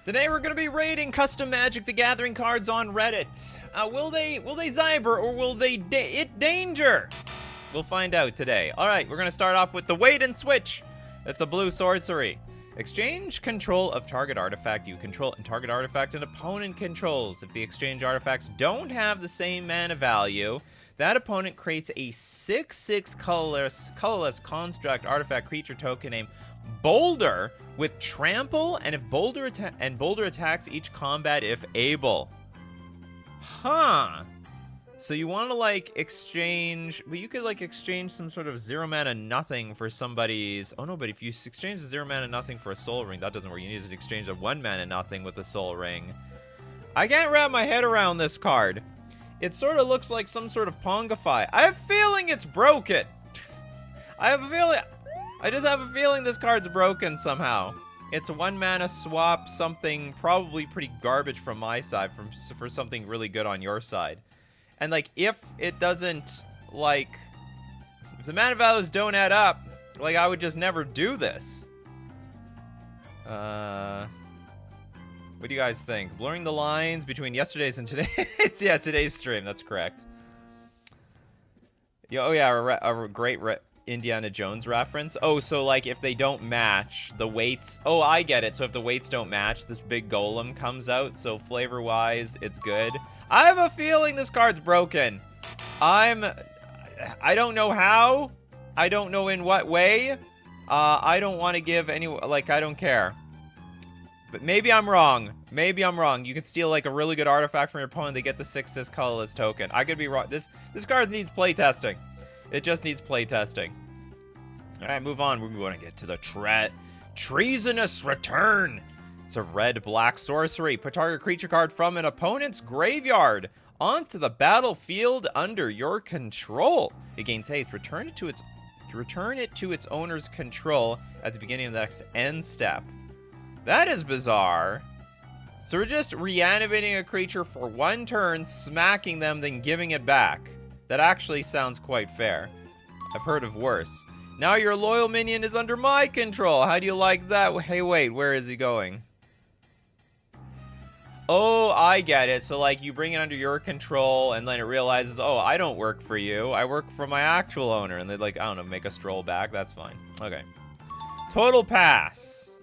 Today we're going to be rating custom Magic the Gathering cards on Reddit. Will they Zyber or will they danger? We'll find out today. All right, we're going to start off with the Wait and Switch. That's a blue sorcery. Exchange control of target artifact you control and target artifact an opponent controls. If the exchange artifacts don't have the same mana value, that opponent creates a 6/6 colorless construct artifact creature token named Boulder with trample, and if Boulder attacks each combat if able. Huh. So you want to like exchange, but you could like exchange some sort of 0 mana nothing for somebody's. Oh no, but if you exchange the 0 mana nothing for a soul ring, that doesn't work. You need to exchange a 1 mana nothing with a soul ring. I can't wrap my head around this card. It sort of looks like some sort of Pongify. I have a feeling it's broken. I just have a feeling this card's broken somehow. It's a 1 mana swap, something probably pretty garbage from my side for something really good on your side. And like, if it doesn't, like, if the mana values don't add up, like, I would just never do this. What do you guys think? Blurring the lines between yesterday's and today. Yeah, today's stream, that's correct. Yeah, oh yeah, a great Indiana Jones reference. Oh, so like if they don't match the weights. Oh, I get it. So if the weights don't match, this big golem comes out. So flavor wise, it's good. I have a feeling this card's broken. I don't know how. I don't know in what way. I don't want to give any, like, I don't care. But maybe I'm wrong. Maybe I'm wrong. You can steal like a really good artifact from your opponent. They get the 6/6 colorless token. I could be wrong. This card needs play testing. It just needs play testing. All right, move on. We're going to get to the Treasonous Return. It's a red-black sorcery. Put target creature card from an opponent's graveyard onto the battlefield under your control. It gains haste. Return it to its owner's control at the beginning of the next end step. That is bizarre. So we're just reanimating a creature for 1 turn, smacking them, then giving it back. That actually sounds quite fair. I've heard of worse. Now your loyal minion is under my control. How do you like that? Hey, wait, where is he going? Oh, I get it. So, like, you bring it under your control, and then it realizes, oh, I don't work for you. I work for my actual owner. And they, like, I don't know, make a stroll back. That's fine. Okay. Total pass.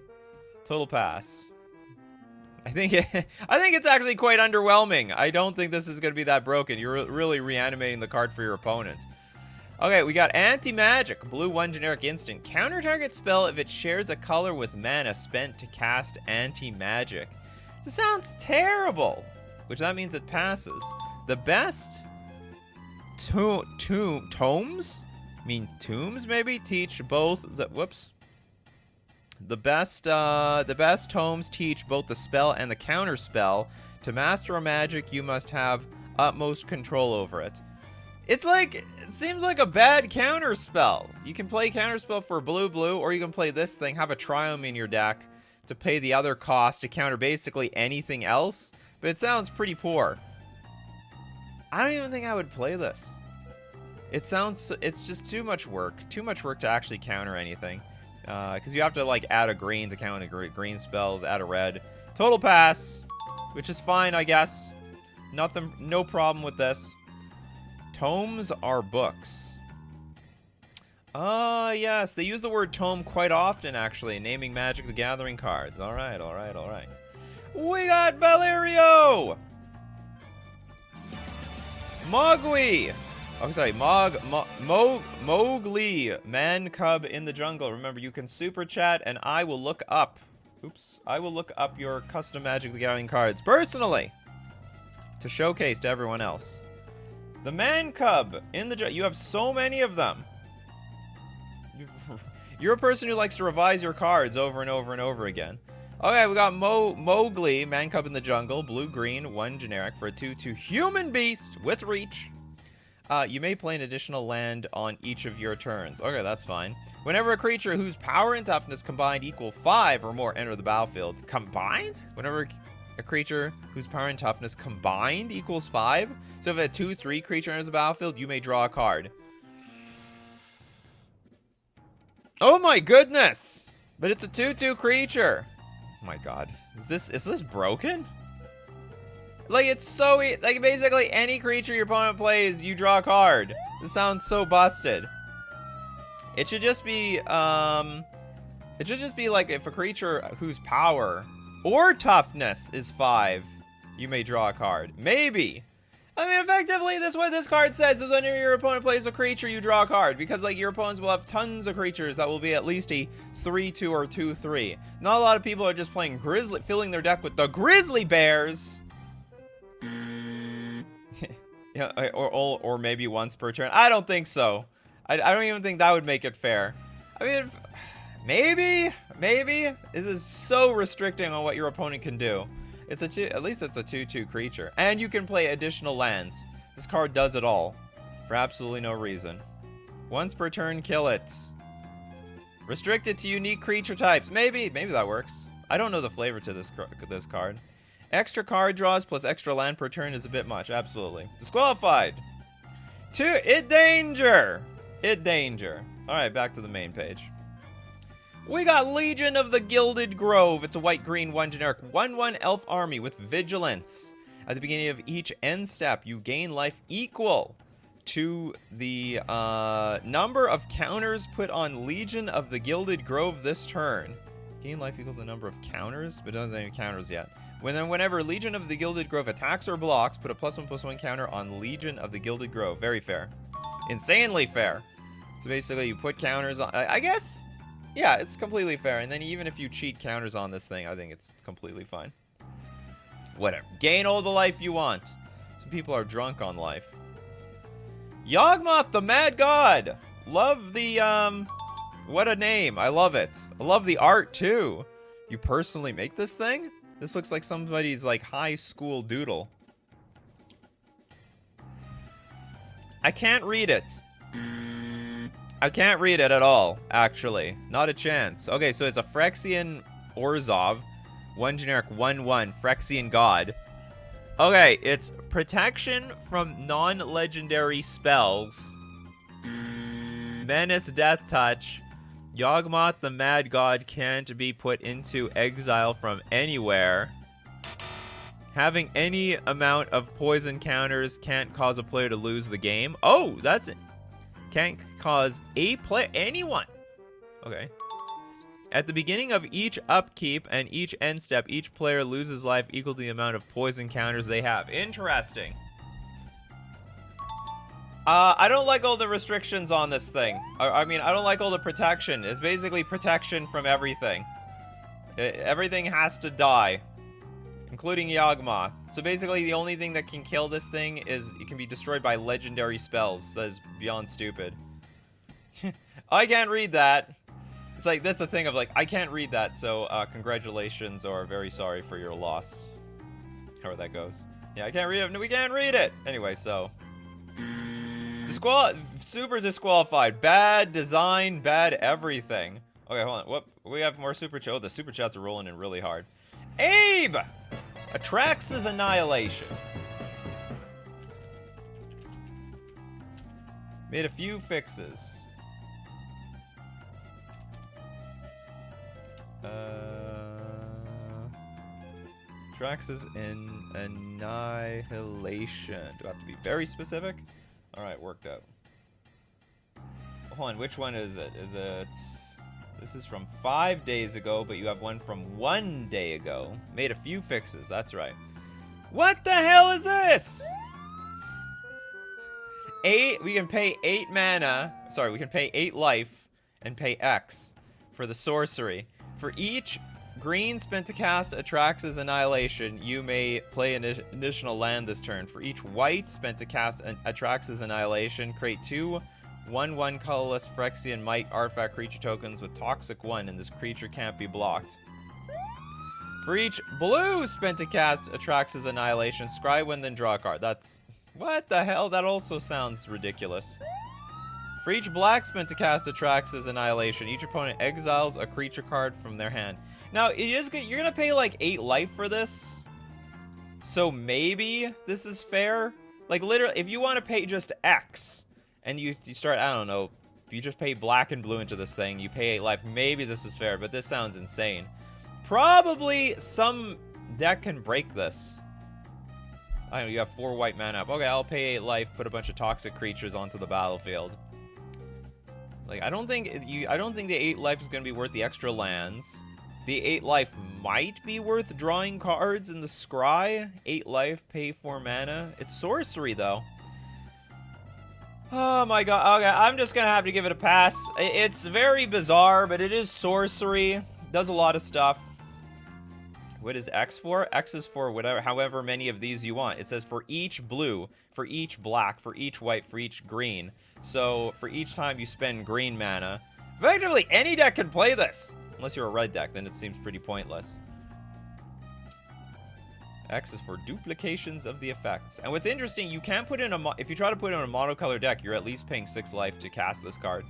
Total pass. I think it's actually quite underwhelming. I don't think this is going to be that broken. You're really reanimating the card for your opponent. Okay, we got Anti-Magic. Blue 1 generic instant. Counter target spell if it shares a color with mana spent to cast Anti-Magic. This sounds terrible. Which that means it passes. The best tomes? I mean tombs maybe? Teach both the... Whoops. The best tomes teach both the spell and the counter spell. To master a magic, you must have utmost control over it. It's like, it seems like a bad counter spell. You can play counter spell for blue, or you can play this thing, have a Triome in your deck to pay the other cost to counter basically anything else. But it sounds pretty poor. I don't even think I would play this. It's just too much work. Too much work to actually counter anything. Because you have to like add a green to counter green spells, add a red. Total pass, which is fine, I guess. Nothing, no problem with this. Tomes are books. Yes, they use the word tome quite often, actually, naming Magic the Gathering cards. All right, all right, all right. We got Valerio! Mogwai! Oh, sorry, Mowgli, man cub in the jungle. Remember, you can super chat, and I will look up. Oops, I will look up your custom Magic the Gathering cards personally to showcase to everyone else. The man cub in the jungle. You have so many of them. You're a person who likes to revise your cards over and over and over again. Okay, we got Mowgli, man cub in the jungle, blue-green, 1 generic for a 2/2 human beast with reach. You may play an additional land on each of your turns. Okay, that's fine. Whenever a creature whose power and toughness combined equal 5 or more enter the battlefield. Combined? Whenever a creature whose power and toughness combined equals 5? So if a 2/3 creature enters the battlefield, you may draw a card. Oh my goodness! But it's a 2/2 creature. my god. Is this broken? Like, it's so like, basically any creature your opponent plays, you draw a card. This sounds so busted. It should just be like if a creature whose power or toughness is 5, you may draw a card. Maybe. I mean, effectively, this is what this card says, is whenever your opponent plays a creature, you draw a card. Because, like, your opponents will have tons of creatures that will be at least a 3-2 or 2-3. Not a lot of people are just playing Grizzly, filling their deck with the Grizzly Bears. Yeah, or maybe once per turn. I don't think so. I don't even think that would make it fair. I mean, maybe. This is so restricting on what your opponent can do. It's at least it's a 2-2 creature. And you can play additional lands. This card does it all. For absolutely no reason. Once per turn, kill it. Restrict it to unique creature types. Maybe that works. I don't know the flavor to this card. Extra card draws plus extra land per turn is a bit much. Absolutely. Disqualified. It danger. Alright, back to the main page. We got Legion of the Gilded Grove. It's a white-green 1 generic 1/1 elf army with vigilance. At the beginning of each end step, you gain life equal to the number of counters put on Legion of the Gilded Grove this turn. Gain life equal to the number of counters, but it doesn't have any counters yet. Whenever Legion of the Gilded Grove attacks or blocks, put a +1/+1 counter on Legion of the Gilded Grove. Very fair. Insanely fair. So basically, you put counters on... I guess... Yeah, it's completely fair. And then even if you cheat counters on this thing, I think it's completely fine. Whatever. Gain all the life you want. Some people are drunk on life. Yawgmoth the Mad God. Love the, what a name. I love it. I love the art, too. You personally make this thing? This looks like somebody's, like, high school doodle. I can't read it. I can't read it at all, actually. Not a chance. Okay, so it's a Phyrexian Orzhov. 1 generic 1/1 Phyrexian God. Okay, it's protection from non-legendary spells. Menace Death Touch. Yawgmoth the Mad God can't be put into exile from anywhere. Having any amount of poison counters can't cause a player to lose the game. Oh, that's it. Can't cause a player, anyone. Okay. At the beginning of each upkeep and each end step, each player loses life equal to the amount of poison counters they have. Interesting. I don't like all the restrictions on this thing. I mean, I don't like all the protection. It's basically protection from everything. Everything has to die, including Yawgmoth. So basically, the only thing that can kill this thing is it can be destroyed by legendary spells. That is beyond stupid. I can't read that. It's like, that's the thing of like, I can't read that, so congratulations or very sorry for your loss. However that goes. Yeah, I can't read it. No, we can't read it. Anyway, so. Super disqualified. Bad design, bad everything. Okay, hold on. Whoop. We have more super chat. Oh, the super chats are rolling in really hard. Abe! Atrax's Annihilation. Made a few fixes. Atrax's Annihilation. Do I have to be very specific? Alright, worked out. Hold on, which one is it? Is it... This is from 5 days ago, but you have one from 1 day ago. Made a few fixes, that's right. What the hell is this? We can pay 8 mana. Sorry, we can pay 8 life and pay X for the sorcery. For each green spent to cast Atrax's Annihilation, you may play an additional land this turn. For each white spent to cast Atrax's Annihilation, create 2 1/1 colorless Phyrexian Might artifact creature tokens with Toxic 1, and this creature can't be blocked. For each blue spent to cast Atrax's Annihilation, scry one, then draw a card. That's... What the hell? That also sounds ridiculous. For each black spent to cast Atrax's Annihilation, each opponent exiles a creature card from their hand. Now, you're gonna pay like 8 life for this. So maybe this is fair. Like literally, if you want to pay just X, and you start, I don't know, you just pay black and blue into this thing, you pay 8 life, maybe this is fair, but this sounds insane. Probably some deck can break this. I know you have 4 white mana up. Okay, I'll pay 8 life, put a bunch of toxic creatures onto the battlefield. Like, I don't think the 8 life is going to be worth the extra lands. The 8 life might be worth drawing cards in the scry. 8 life, pay 4 mana. It's sorcery, though. Oh my god. Okay, I'm just going to have to give it a pass. It's very bizarre, but it is sorcery. Does a lot of stuff. What is X for? X is for whatever, however many of these you want. It says for each blue, for each black, for each white, for each green. So for each time you spend green mana, effectively any deck can play this. Unless you're a red deck, then it seems pretty pointless. X is for duplications of the effects. And what's interesting, you can't put in if you try to put in a monocolor deck, you're at least paying 6 life to cast this card.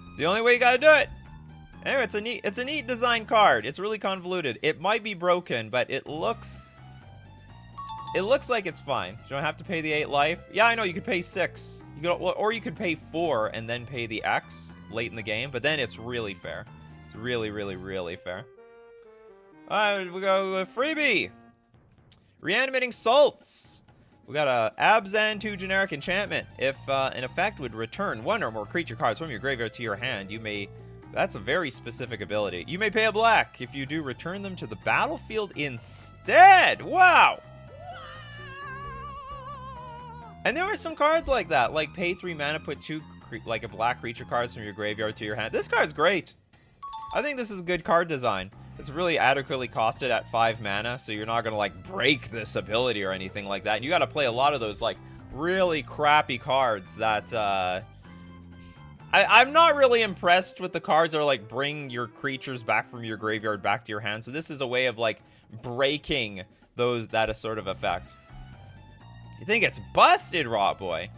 It's the only way you gotta do it. Anyway, it's a neat design card. It's really convoluted. It might be broken, but it looks like it's fine. You don't have to pay the 8 life. Yeah, I know, you could pay 6. Or you could pay 4 and then pay the X late in the game, but then it's really fair. It's really, really, really fair. Alright, we go with freebie. Reanimating Salts. We got a Abzan 2 generic enchantment. If an effect would return 1 or more creature cards from your graveyard to your hand, you may... That's a very specific ability. You may pay a black. If you do, return them to the battlefield instead. Wow! And there were some cards like that, like pay 3 mana, put 2 like a black creature cards from your graveyard to your hand. This card's great. I think this is good card design. It's really adequately costed at 5 mana, so you're not gonna like break this ability or anything like that. And you gotta play a lot of those like really crappy cards that I'm not really impressed with the cards that are like bring your creatures back from your graveyard back to your hand. So this is a way of like breaking that sort of effect. You think it's busted, Raw Boy?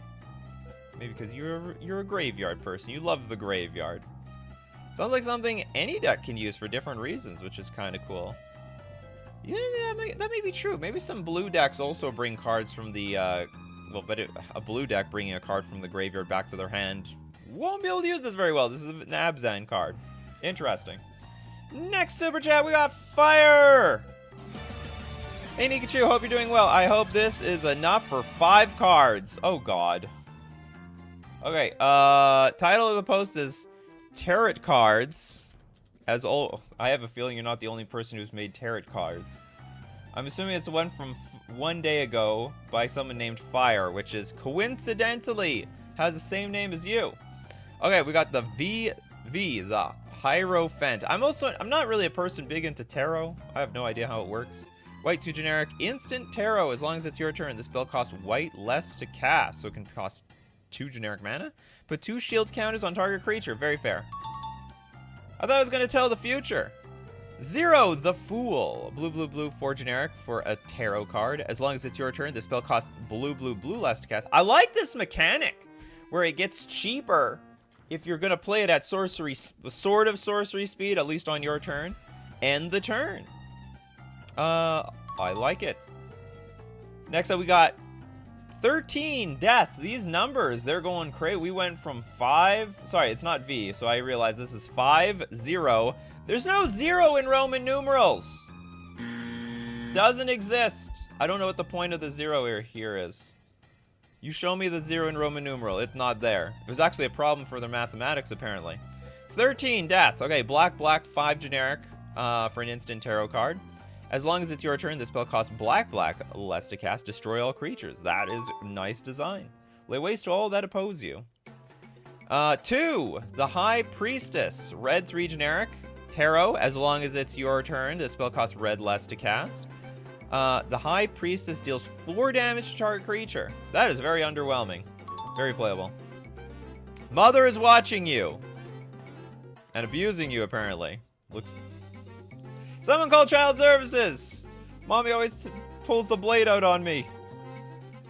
Maybe because you're a graveyard person. You love the graveyard. Sounds like something any deck can use for different reasons, which is kind of cool. Yeah, that may be true. Maybe some blue decks also bring cards from the a blue deck bringing a card from the graveyard back to their hand won't be able to use this very well. This is an Abzan card. Interesting. Next super chat, we got Fire. Hey Nikachu, hope you're doing well. I hope this is enough for 5 cards. Oh god. Okay, title of the post is Tarot Cards. I have a feeling you're not the only person who's made tarot cards. I'm assuming it's the one from 1 day ago by someone named Fire, which is coincidentally has the same name as you. Okay, we got the the Hierophant. I'm not really a person big into tarot. I have no idea how it works. White 2 generic, instant tarot. As long as it's your turn, the spell costs white less to cast, so it can cost 2 generic mana. Put 2 shield counters on target creature. Very fair. I thought I was going to tell the future. 0, the Fool. Blue, 4 generic for a tarot card. As long as it's your turn, the spell costs blue less to cast. I like this mechanic where it gets cheaper if you're going to play it at sorcery speed, at least on your turn. End the turn. I like it. Next up, we got 13, Death. These numbers, they're going crazy. We went from 5. Sorry, it's not V, so I realize this is 5, 0. There's no 0 in Roman numerals. Doesn't exist. I don't know what the point of the 0 here is. You show me the 0 in Roman numeral. It's not there. It was actually a problem for their mathematics, apparently. 13, Death. Okay, black, 5 generic for an instant tarot card. As long as it's your turn, the spell costs black less to cast. Destroy all creatures. That is nice design. Lay waste to all that oppose you. 2, the High Priestess. Red 3 generic. Tarot. As long as it's your turn, the spell costs red less to cast. The High Priestess deals 4 damage to target creature. That is very underwhelming. Very playable. Mother is watching you. And abusing you, apparently. Looks... Someone call child services. Mommy always pulls the blade out on me.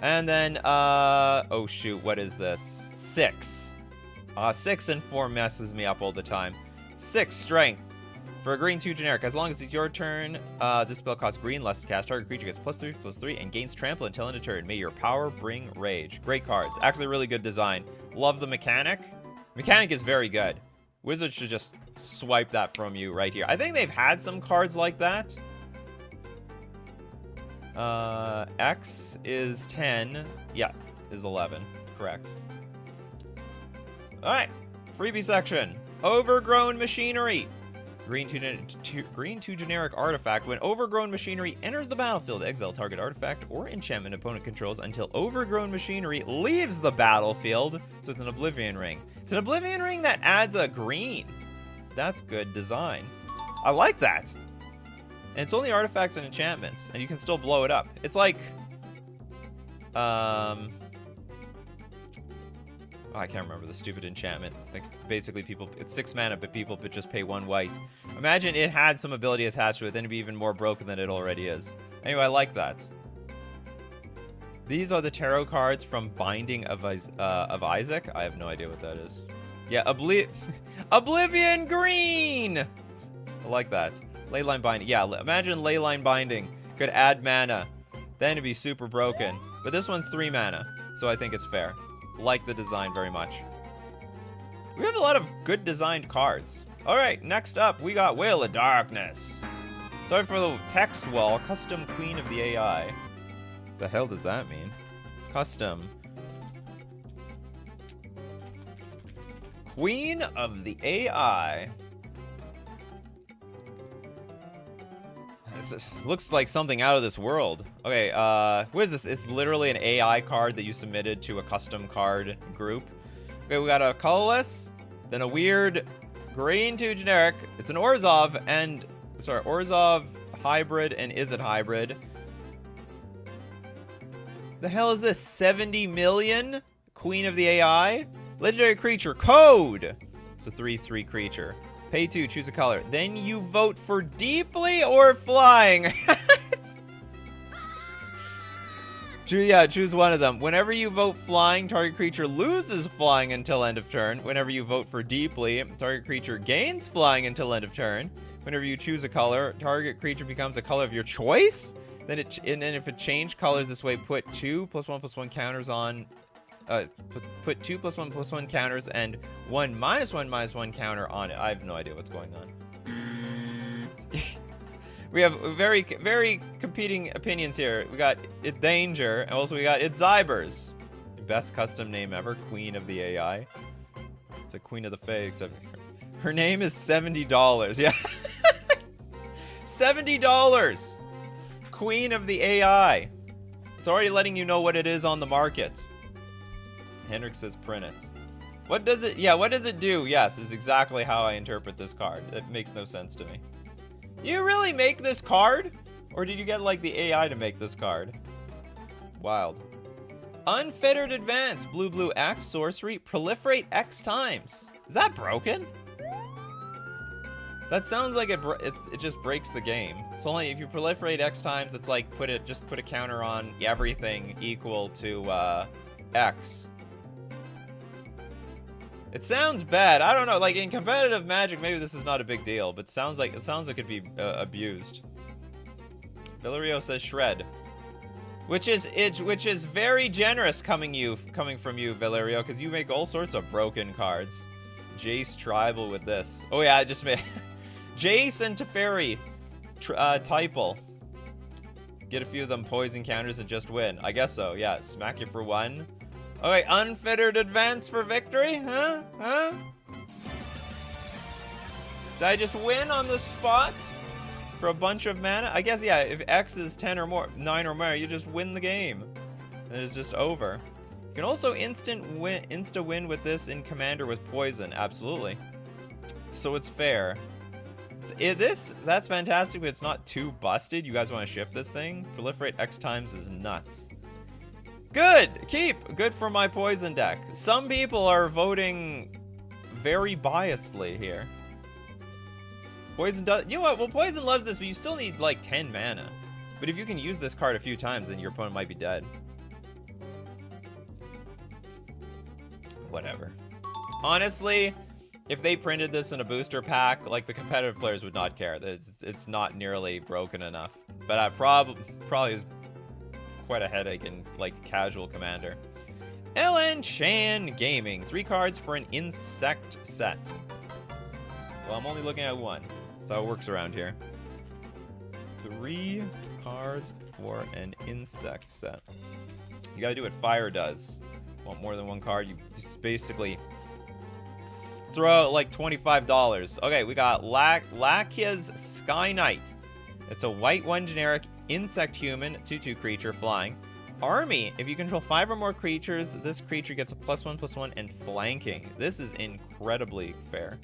And then, oh shoot, what is this? 6. 6 and 4 messes me up all the time. 6, Strength. For a green 2 generic, as long as it's your turn, this spell costs green less to cast. Target creature gets +3/+3 and gains trample until end of turn. May your power bring rage. Great cards. Actually, really good design. Love the mechanic. Mechanic is very good. Wizards should just swipe that from you right here. I think they've had some cards like that. X is 10. Yeah, is 11. Correct. All right, freebie section. Overgrown machinery. Green 2 generic artifact. When overgrown machinery enters the battlefield, exile target artifact or enchantment opponent controls until overgrown machinery leaves the battlefield. So it's an Oblivion Ring. It's an Oblivion Ring that adds a green. That's good design. I like that. And it's only artifacts and enchantments, and you can still blow it up. It's like, oh, I can't remember the stupid enchantment. Like, basically it's 6 mana, but people just pay 1 white. Imagine it had some ability attached to it, then it'd be even more broken than it already is. Anyway, I like that. These are the tarot cards from Binding of Isaac. I have no idea what that is. Yeah, Oblivion Green! I like that. Leyline Binding. Yeah, imagine Leyline Binding could add mana. Then it'd be super broken. But this one's 3 mana, so I think it's fair. Like the design very much. We have a lot of good designed cards. Alright, next up, we got Whale of Darkness. Sorry for the text wall. Custom Queen of the AI. The hell does that mean? Custom. Queen of the AI. This looks like something out of this world. Okay, what is this? It's literally an AI card that you submitted to a custom card group. Okay, we got a colorless, then a weird green 2 generic. It's an Orzhov and, sorry, Orzhov hybrid and Izzet hybrid. The hell is this? 70 million? Queen of the AI? Legendary creature, code! It's a 3/3 creature. Pay 2, choose a color. Then you vote for deeply or flying. Choose one of them. Whenever you vote flying, target creature loses flying until end of turn. Whenever you vote for deeply, target creature gains flying until end of turn. Whenever you choose a color, target creature becomes a color of your choice. Then and then if it changed colors this way, put 2 +1/+1 counters on. Put 2 +1/+1 counters and 1 -1/-1 counter on it. I have no idea what's going on. We have very, very competing opinions here. We got It Danger, and also we got It Zybers. Best custom name ever, Queen of the AI. It's a Queen of the Fae, except her name is $70. Yeah. $70. Queen of the AI. It's already letting you know what it is on the market. Hendrik says print it. What does it, yeah, what does it do? Yes, is exactly how I interpret this card. It makes no sense to me. You really make this card? Or did you get, like, the AI to make this card? Wild. Unfettered Advance. Blue X, sorcery. Proliferate X times. Is that broken? That sounds like it just breaks the game. So only if you proliferate X times, it's like just put a counter on everything equal to X. It sounds bad. I don't know. Like in competitive Magic, maybe this is not a big deal, but it sounds like it'd be abused. Villario says shred, which is very generous coming from you, Villario, because you make all sorts of broken cards. Jace Tribal with this. Oh yeah, I just made Jace and Teferi Typal. Get a few of them poison counters and just win. I guess so. Yeah, smack you for 1. Okay, Unfettered Advance for victory? Huh? Did I just win on the spot for a bunch of mana? I guess, yeah, if X is 10 or more, 9 or more, you just win the game. And it's just over. You can also insta-win with this in Commander with poison. Absolutely. So it's fair. That's fantastic, but it's not too busted. You guys want to ship this thing? Proliferate X times is nuts. Good! Good for my poison deck. Some people are voting very biasedly here. Poison does... You know what? Well, Poison loves this, but you still need, like, 10 mana. But if you can use this card a few times, then your opponent might be dead. Whatever. Honestly, if they printed this in a booster pack, like, the competitive players would not care. It's not nearly broken enough. But I probably is quite a headache in, like, casual Commander. LN Chan Gaming. 3 cards for an insect set. Well, I'm only looking at one. That's how it works around here. 3 cards for an insect set. You gotta do what fire does. Want more than one card? You just basically throw out like $25. Okay, we got Lakia's Sky Knight. It's a white 1 generic insect human, 2/2 creature flying. Army, if you control 5 or more creatures, this creature gets a +1/+1 and flanking. This is incredibly fair.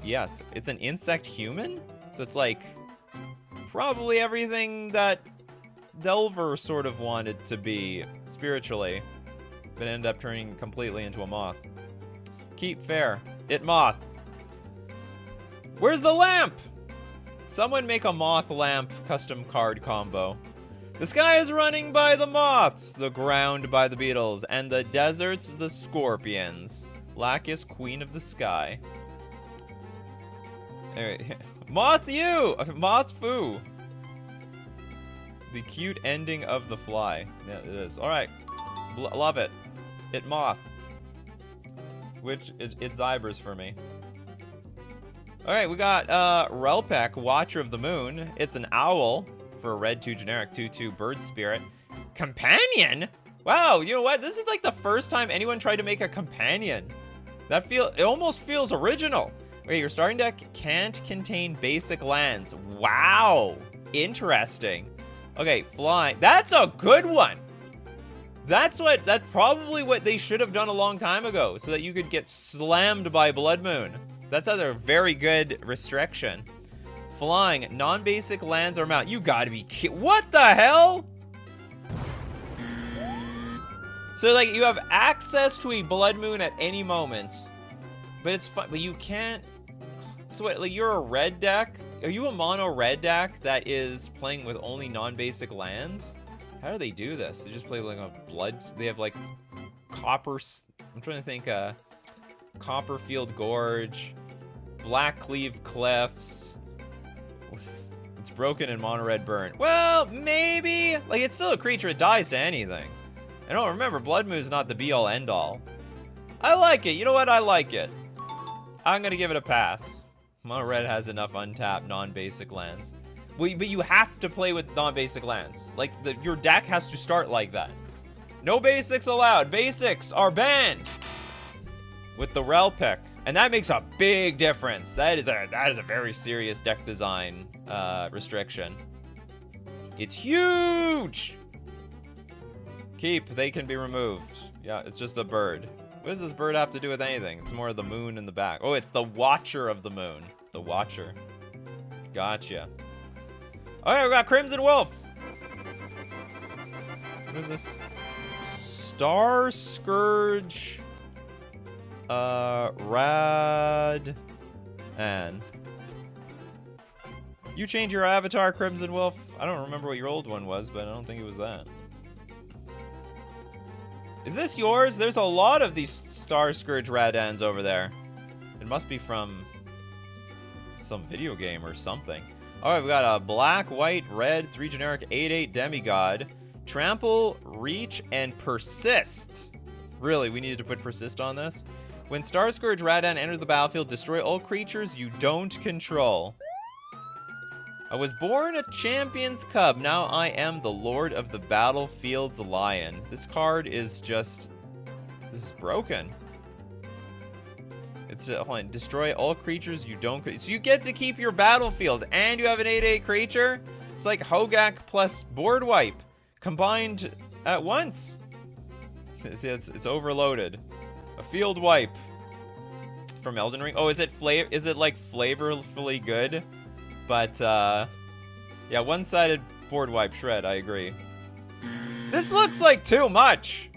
Yes, it's an insect human? So it's like probably everything that Delver sort of wanted to be spiritually, but ended up turning completely into a moth. Keep fair. It moth. Where's the lamp? Someone make a moth lamp custom card combo. The sky is running by the moths, the ground by the beetles, and the deserts the scorpions. Lacus, queen of the sky. Anyway, moth you! Moth foo. The cute ending of the fly. Yeah, it is. Alright. Love it. It moth. Which, it zybers for me. Alright, we got Relpek, Watcher of the Moon. It's an owl for a red 2 generic 2/2 bird spirit. Companion? Wow, you know what? This is like the first time anyone tried to make a companion. It almost feels original. Okay, your starting deck can't contain basic lands. Wow. Interesting. Okay, fly. That's a good one. That's probably what they should have done a long time ago, so that you could get slammed by Blood Moon. That's a very good restriction. Flying, non-basic lands are mount. You gotta be kidding. What the hell? So like you have access to a Blood Moon at any moment, but it's fun. But you can't. So what? Like you're a red deck? Are you a mono red deck that is playing with only non-basic lands? How do they do this? They just play like a blood. They have like copper. I'm trying to think. Copperfield Gorge, Blackcleave Cliffs. It's broken in mono red burn. Well, maybe. Like it's still a creature. It dies to anything. And oh, remember, Blood Moon's not the be all end all. I like it. You know what? I like it. I'm gonna give it a pass. Mono red has enough untapped non-basic lands. Well, but you have to play with non-basic lands. Like your deck has to start like that. No basics allowed. Basics are banned. With the Relpek. And that makes a big difference. That is a very serious deck design restriction. It's huge! Keep, they can be removed. Yeah, it's just a bird. What does this bird have to do with anything? It's more of the moon in the back. Oh, it's the Watcher of the Moon. The Watcher. Gotcha. Alright, we got Crimson Wolf. What is this? Star Scourge. Rad. And you change your avatar, Crimson Wolf. I don't remember what your old one was, but I don't think it was that. Is this yours? There's a lot of these Star Scourge Radans over there. It must be from some video game or something. Alright, we got a black, white, red, 3 generic, 8/8 demigod. Trample, reach, and persist. Really, we needed to put persist on this? When Star Scourge Radan enters the battlefield, destroy all creatures you don't control. I was born a champion's cub. Now I am the lord of the battlefield's lion. This card is just... This is broken. It's hold on, destroy all creatures you don't... So you get to keep your battlefield, and you have an 8/8 creature? It's like Hogak plus board wipe combined at once. It's overloaded. A field wipe from Elden Ring. Oh, is it like flavorfully good? But yeah, one-sided board wipe shred. I agree. This looks like too much.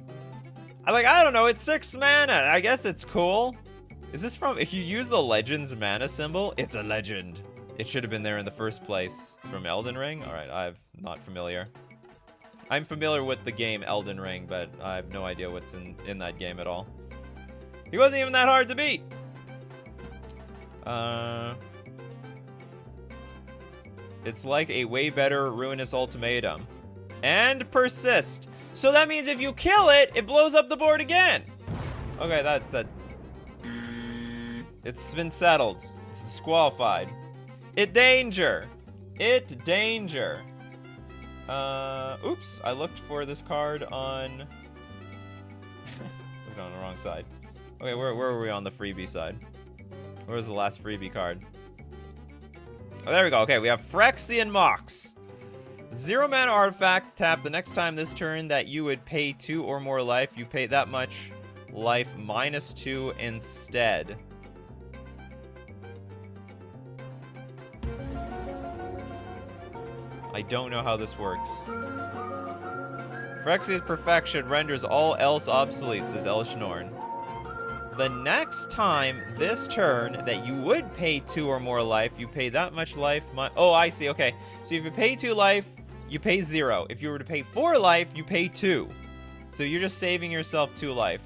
I don't know. It's 6 mana. I guess it's cool. Is this from? If you use the Legends mana symbol, it's a legend. It should have been there in the first place. It's from Elden Ring. All right, I'm not familiar. I'm familiar with the game Elden Ring, but I have no idea what's in that game at all. He wasn't even that hard to beat. It's like a way better Ruinous Ultimatum. And persist. So that means if you kill it, it blows up the board again. Okay, that's that. It's been settled. It's disqualified. It danger. It danger. Oops. I looked for this card on... looked on the wrong side. Okay, where were we on the freebie side? Where was the last freebie card? Oh, there we go. Okay, we have Phyrexian Mox. 0 mana artifact, tap the next time this turn that you would pay 2 or more life. You pay that much life -2 instead. I don't know how this works. Phyrexia's Perfection renders all else obsolete, says Elshnorn. The next time this turn that you would pay 2 or more life, you pay that much life. Oh, I see. Okay. So if you pay 2 life, you pay 0. If you were to pay 4 life, you pay 2. So you're just saving yourself 2 life.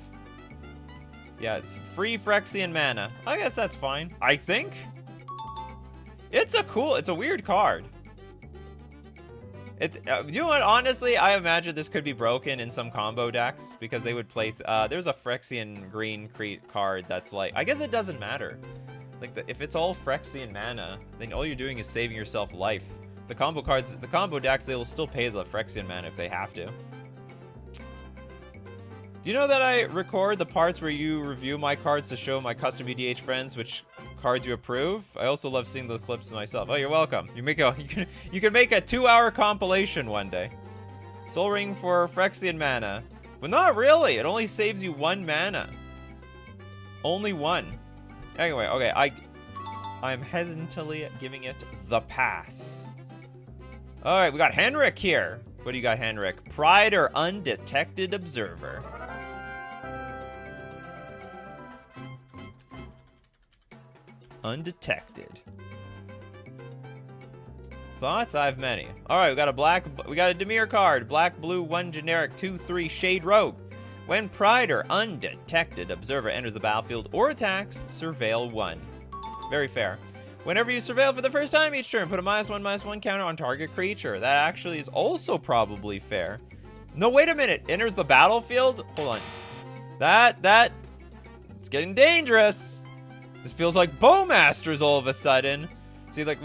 Yeah, it's free Phyrexian mana. I guess that's fine. I think. It's a weird card. You know what? Honestly, I imagine this could be broken in some combo decks because they would play. There's a Phyrexian green card that's like. I guess it doesn't matter. Like if it's all Phyrexian mana, then all you're doing is saving yourself life. The combo cards, the combo decks, they will still pay the Phyrexian mana if they have to. Do you know that I record the parts where you review my cards to show my custom EDH friends which cards you approve? I also love seeing the clips myself. Oh, you're welcome. You can make a 2-hour compilation one day. Soul Ring for Phyrexian mana. But not really. It only saves you 1 mana. Only 1. Anyway, okay, I'm hesitantly giving it the pass. Alright, we got Henrik here. What do you got, Henrik? Pride or Undetected Observer? Undetected. Thoughts? I have many. Alright, we got a Dimir card. Black, blue, 1 generic, 2/3 Shade Rogue. When Pride or Undetected Observer enters the battlefield or attacks, surveil 1. Very fair. Whenever you surveil for the first time each turn, put a -1/-1 counter on target creature. That actually is also probably fair. No, wait a minute. Enters the battlefield? Hold on. It's getting dangerous. This feels like Bowmasters all of a sudden. See, like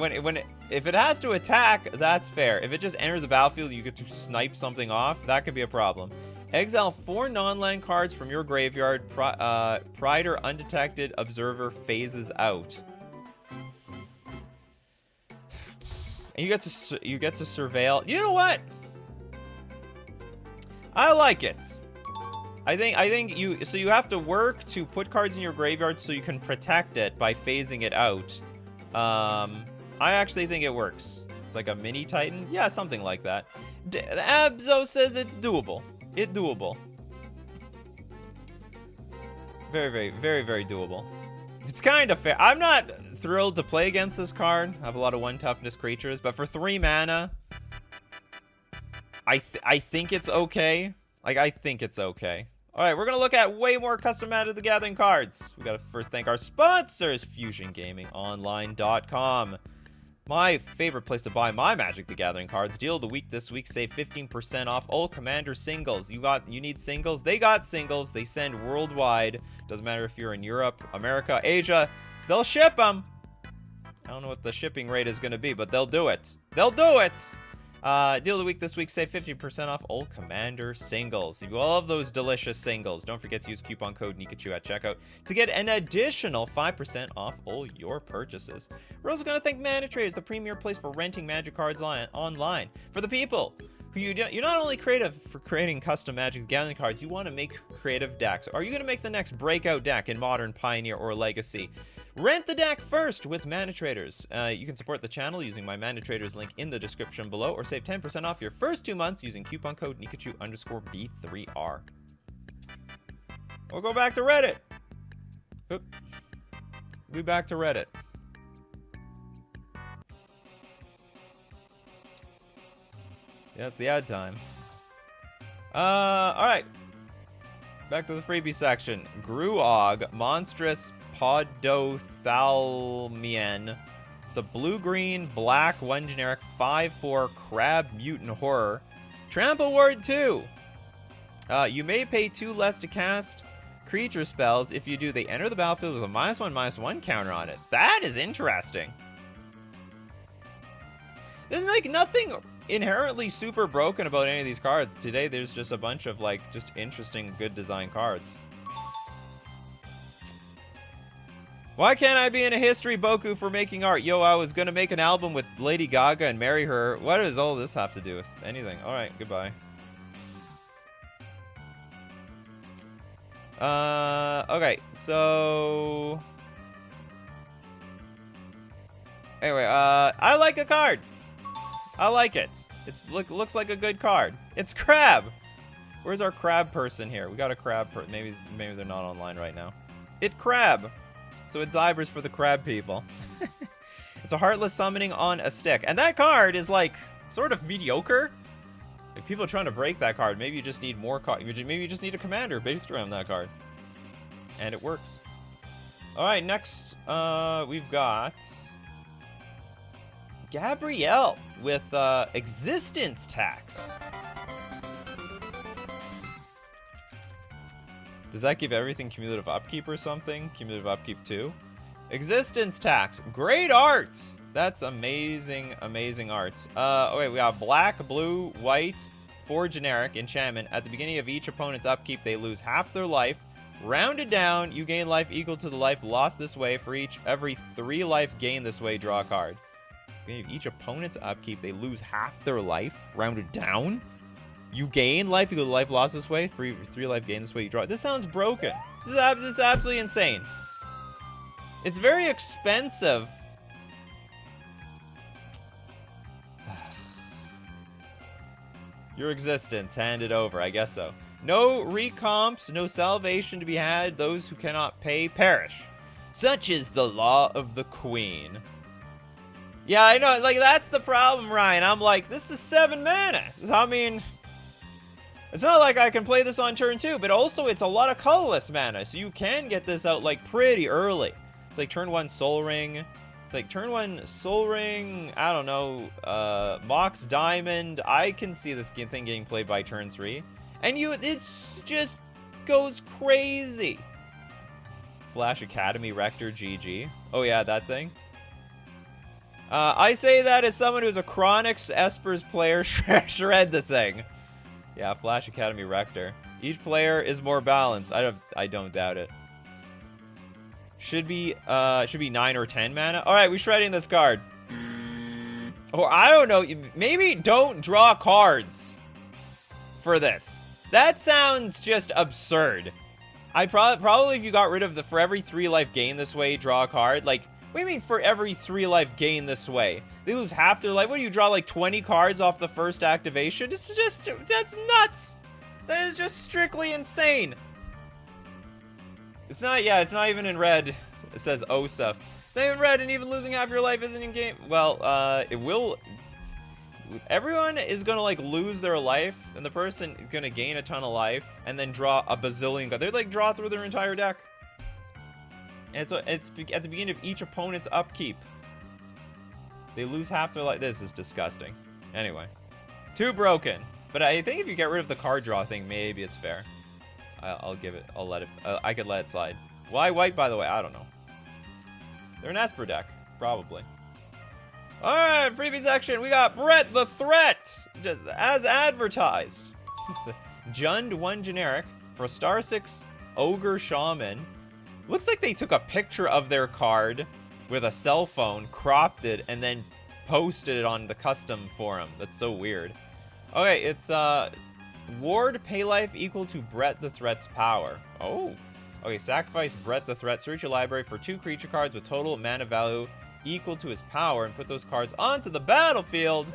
if it has to attack, that's fair. If it just enters the battlefield, you get to snipe something off. That could be a problem. Exile 4 non-land cards from your graveyard. Pride or Undetected Observer phases out. And you get to surveil. You know what? I like it. I think you have to work to put cards in your graveyard so you can protect it by phasing it out. I actually think it works. It's like a mini Titan. Yeah, something like that. Abzo says it's doable. It's doable. Very, very, very, very doable. It's kind of fair. I'm not thrilled to play against this card. I have a lot of 1 toughness creatures, but for 3 mana, I think it's okay. Like, I think it's okay. All right, we're going to look at way more custom Magic the Gathering cards. We got to first thank our sponsors, FusionGamingOnline.com. My favorite place to buy my Magic the Gathering cards. Deal of the week this week. Save 15% off all Commander singles. You need singles? They got singles. They send worldwide. Doesn't matter if you're in Europe, America, Asia. They'll ship them. I don't know what the shipping rate is going to be, but they'll do it. They'll do it. Deal of the week this week. Save 15% off all Commander singles. You love those delicious singles. Don't forget to use coupon code Nikachu at checkout to get an additional 5% off all your purchases. We're also going to thank Mana Traders, the premier place for renting Magic cards online. For the people who you're not only creative for creating custom Magic the Gathering cards, you want to make creative decks. Are you going to make the next breakout deck in Modern, Pioneer, or Legacy? Rent the deck first with Mana Traders. You can support the channel using my Mana Traders link in the description below, or save 10% off your first 2 months using coupon code Nikachu_B3R. We'll go back to Reddit. Oop. We'll be back to Reddit. Yeah, it's the ad time. Alright. Back to the freebie section. Gruog, Monstrous Podothalmian. It's a blue-green, black, 1 generic, 5/4 crab mutant horror. Trample Ward 2. You may pay 2 less to cast. creature spells. If you do, they enter the battlefield with a -1/-1 counter on it. That is interesting. There's like nothing inherently super broken about any of these cards. Today, there's just a bunch of like just interesting, good design cards. Why can't I be in a history boku for making art? Yo, I was gonna make an album with Lady Gaga and marry her. What does all this have to do with anything? All right, goodbye. Okay, so anyway, I like the card. I like it. Looks like a good card. It's Crab. Where's our Crab person here? We got a Crab maybe they're not online right now. It Crab. So it's Zybers for the Crab people. It's a Heartless Summoning on a stick. And that card is like sort of mediocre. Like people are trying to break that card. Maybe you just need more maybe you just need a commander based around that card. And it works. Alright, next we've got Gabrielle with Existence Tax. Does that give everything cumulative upkeep or something? Cumulative upkeep 2? Existence Tax. Great art! That's amazing, amazing art. Okay, we got black, blue, white, 4 generic enchantment. At the beginning of each opponent's upkeep, they lose half their life. Rounded down, you gain life equal to the life lost this way. For every 3 life gained this way, draw a card. Each opponent's upkeep, they lose half their life. Rounded down. You gain life equal to life lost this way. 3 life gained this way, you draw. This sounds broken. This is absolutely insane. It's very expensive. Your existence, hand it over. I guess so. No recomps, no salvation to be had. Those who cannot pay perish. Such is the law of the queen. Yeah, I know. Like, that's the problem, Ryan. I'm like, this is 7 mana. I mean, it's not like I can play this on turn 2, but also it's a lot of colorless mana, so you can get this out, like, pretty early. It's like turn 1 Soul Ring. It's like turn 1 Soul Ring, I don't know, Mox Diamond. I can see this thing getting played by turn 3. And it just goes crazy. Flash Academy Rector GG. Oh yeah, that thing. I say that as someone who's a Chronix Espers player. Shred the thing. Yeah, Flash Academy Rector. Each player is more balanced. I don't doubt it. Should be 9 or 10 mana. All right, we're shredding this card. Or I don't know. Maybe don't draw cards for this. That sounds just absurd. I probably if you got rid of the for every 3 life gain this way, draw a card. Like, what do you mean for every 3 life gain this way? They lose half their life. What do you draw, like 20 cards off the first activation? It's just, that's nuts. That is just strictly insane. It's not, yeah, it's not even in red. It says Osuf. It's not even red, and even losing half your life isn't in game. Well, it will. Everyone is gonna like lose their life, and the person is gonna gain a ton of life, and then draw a bazillion cards. They like draw through their entire deck. And it's at the beginning of each opponent's upkeep. They lose half their life. This is disgusting. Anyway, too broken. But I think if you get rid of the card draw thing, maybe it's fair. I'll give it. I'll let it. I could let it slide. Why white, by the way? I don't know. They're an Esper deck, probably. All right, freebie section. We got Brett the Threat, just as advertised. It's a Jund 1 generic for a star 6 Ogre Shaman. Looks like they took a picture of their card with a cell phone, cropped it, and then posted it on the custom forum. That's so weird. Okay, it's ward pay life equal to Brett the Threat's power. Oh. Okay, sacrifice Brett the Threat. Search your library for 2 creature cards with total mana value equal to his power and put those cards onto the battlefield.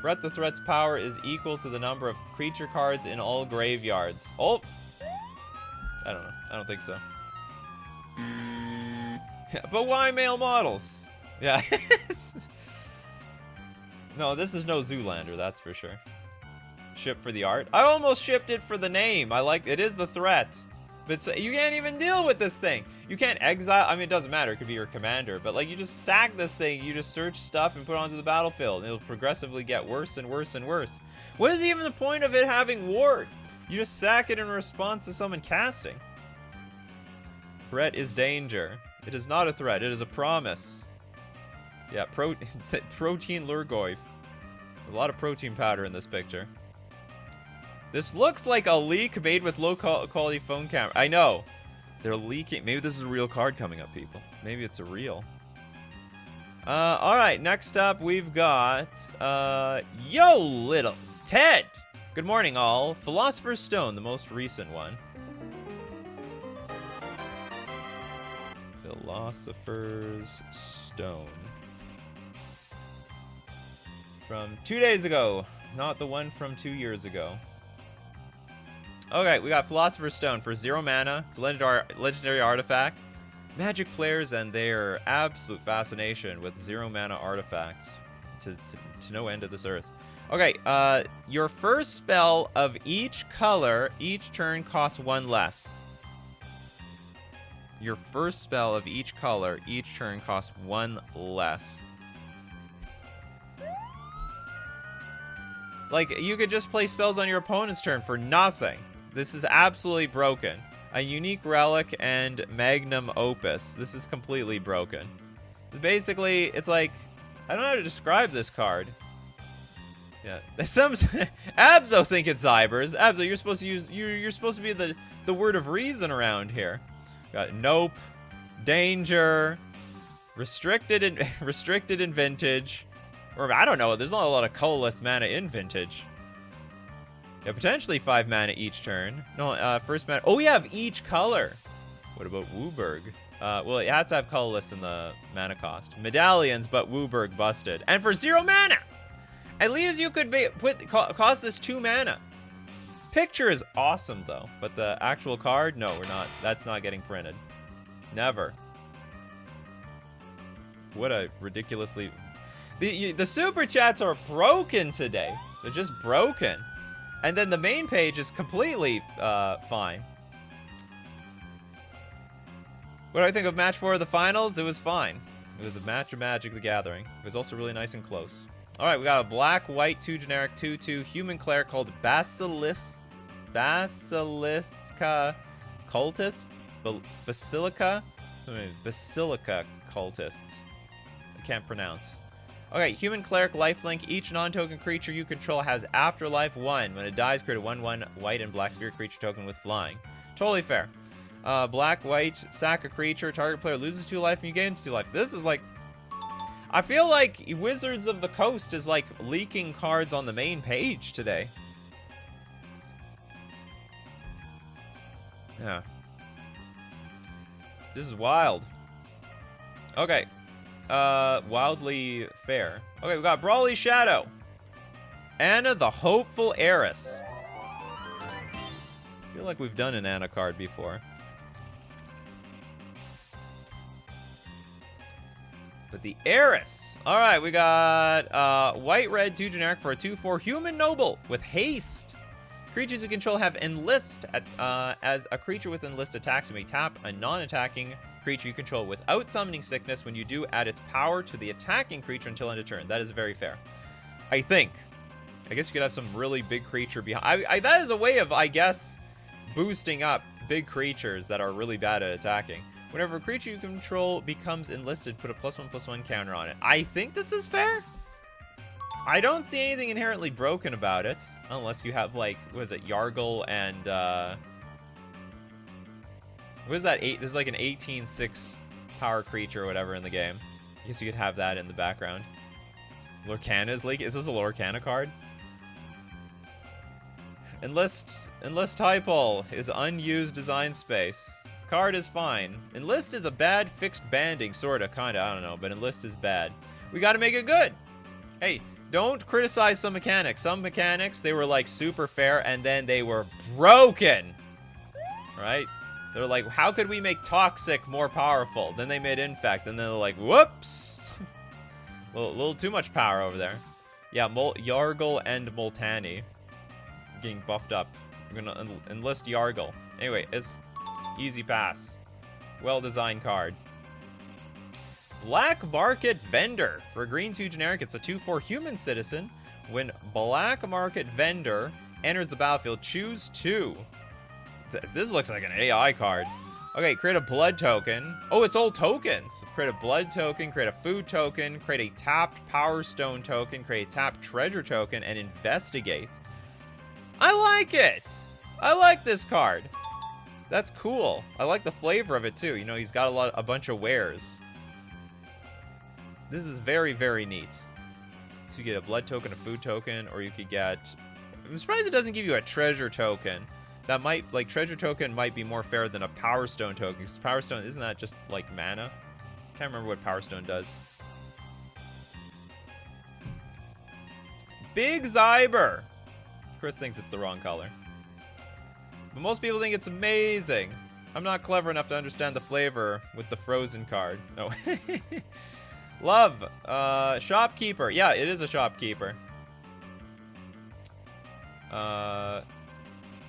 Brett the Threat's power is equal to the number of creature cards in all graveyards. Oh. I don't know. I don't think so. Yeah, but why male models? Yeah. No, this is no Zoolander, that's for sure. Ship for the art. I almost shipped it for the name. I like it is the threat. But you can't even deal with this thing. You can't exile. I mean, it doesn't matter. It could be your commander. But, like, you just sack this thing. You just search stuff and put it onto the battlefield. And it'll progressively get worse and worse and worse. What is even the point of it having ward? You just sack it in response to someone casting. Threat is danger. It is not a threat. It is a promise. Yeah, protein Lurgoyf. A lot of protein powder in this picture. This looks like a leak made with low quality phone camera. I know. They're leaking. Maybe this is a real card coming up, people. Maybe it's a real. Alright, next up we've got, Yo Little Ted! Good morning, all. Philosopher's Stone, the most recent one. Philosopher's Stone. From 2 days ago, not the one from 2 years ago. Okay, we got Philosopher's Stone for 0 mana. It's a legendary artifact. Magic players and their absolute fascination with 0 mana artifacts to no end of this earth. Okay, your first spell of each color each turn costs 1 less. Your first spell of each color each turn costs 1 less. Like, you could just play spells on your opponent's turn for nothing. This is absolutely broken. A unique relic and magnum opus. This is completely broken. Basically, it's like, I don't know how to describe this card. Yeah, some Abzo think it's Zybers. Abzo, you're supposed to use you're supposed to be the word of reason around here. Got nope, danger, restricted in vintage, or I don't know. There's not a lot of colorless mana in vintage. Yeah, potentially 5 mana each turn. No, first mana. Oh, we have each color. What about Wooburg? Well, it has to have colorless in the mana cost. Medallions, but Wooburg busted. And for 0 mana! At least you could cost this 2 mana. Picture is awesome, though. But the actual card, no, we're not. That's not getting printed. Never. What a ridiculously... The super chats are broken today. They're just broken. And then the main page is completely fine. What do I think of match 4 of the finals? It was fine. It was a match of Magic the Gathering. It was also really nice and close. Alright, we got a black-white 2 generic 2/2 human cleric called Basiliska Cultist? Basilica Cultists. I can't pronounce. Okay, human cleric lifelink. Each non-token creature you control has afterlife 1. When it dies, create a 1/1 white and black spirit creature token with flying. Totally fair. Black, white, sack a creature. Target player loses 2 life and you gain 2 life. This is like... I feel like Wizards of the Coast is like leaking cards on the main page today. Yeah. This is wild. Okay. Wildly fair. Okay, we got Brawly Shadow. Anna the Hopeful Heiress. I feel like we've done an Anna card before. But the Heiress. Alright, we got white-red 2 generic for a 2/4 human noble with haste. Creatures you control have enlist. As a creature with enlist attacks, you may tap a non-attacking creature you control without summoning sickness. When you do, add its power to the attacking creature until end of turn. That is very fair. I guess you could have some really big creature behind. That is a way of, I guess, boosting up big creatures that are really bad at attacking. Whenever a creature you control becomes enlisted, put a +1/+1 counter on it. I think this is fair. I don't see anything inherently broken about it. Unless you have, like, what is it, Yargle and, what is that? There's like an 18/6 power creature or whatever in the game. I guess you could have that in the background. Lorcana's League? Is this a Lorcana card? Enlist Typal is unused design space. This card is fine. Enlist is a bad fixed banding, sorta, kinda, I don't know, but Enlist is bad. We gotta make it good. Hey, don't criticize some mechanics. Some mechanics, they were like super fair and then they were broken. Right? They're like, how could we make Toxic more powerful? Then they made Infect, and then they're like, whoops! a little too much power over there. Yeah, Yargle and Moltani getting buffed up. I'm gonna enlist Yargle. Anyway, it's easy pass. Well-designed card. Black Market Vendor. For a green 2 generic, it's a 2/4 human citizen. When Black Market Vendor enters the battlefield, choose 2. This looks like an AI card. Okay, create a blood token. Oh, it's all tokens. Create a blood token, create a food token, create a tapped power stone token, create a tapped treasure token, and investigate. I like it. I like this card. That's cool. I like the flavor of it too. You know, he's got a bunch of wares. This is very, very neat. So you get a blood token, a food token, or you could get... I'm surprised it doesn't give you a treasure token. That might, like, treasure token might be more fair than a power stone token. Because power stone, isn't that just, like, mana? Can't remember what power stone does. Big Zyber. Chris thinks it's the wrong color. But most people think it's amazing. I'm not clever enough to understand the flavor with the frozen card. No. Love. Shopkeeper. Yeah, it is a shopkeeper.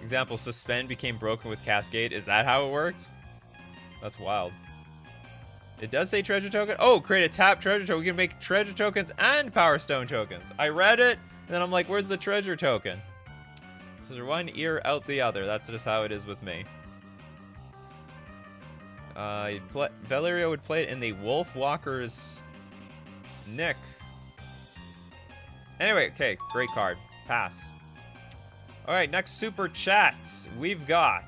Example, suspend became broken with cascade. Is that how it worked? That's wild. It does say treasure token. Oh, create a tap treasure token. We can make treasure tokens and power stone tokens. I read it, and then I'm like, where's the treasure token? So there's one ear out the other. That's just how it is with me. Valerio would play it in the Wolf Walker's Nick. Anyway, okay, great card. Pass. All right, next super chat. We got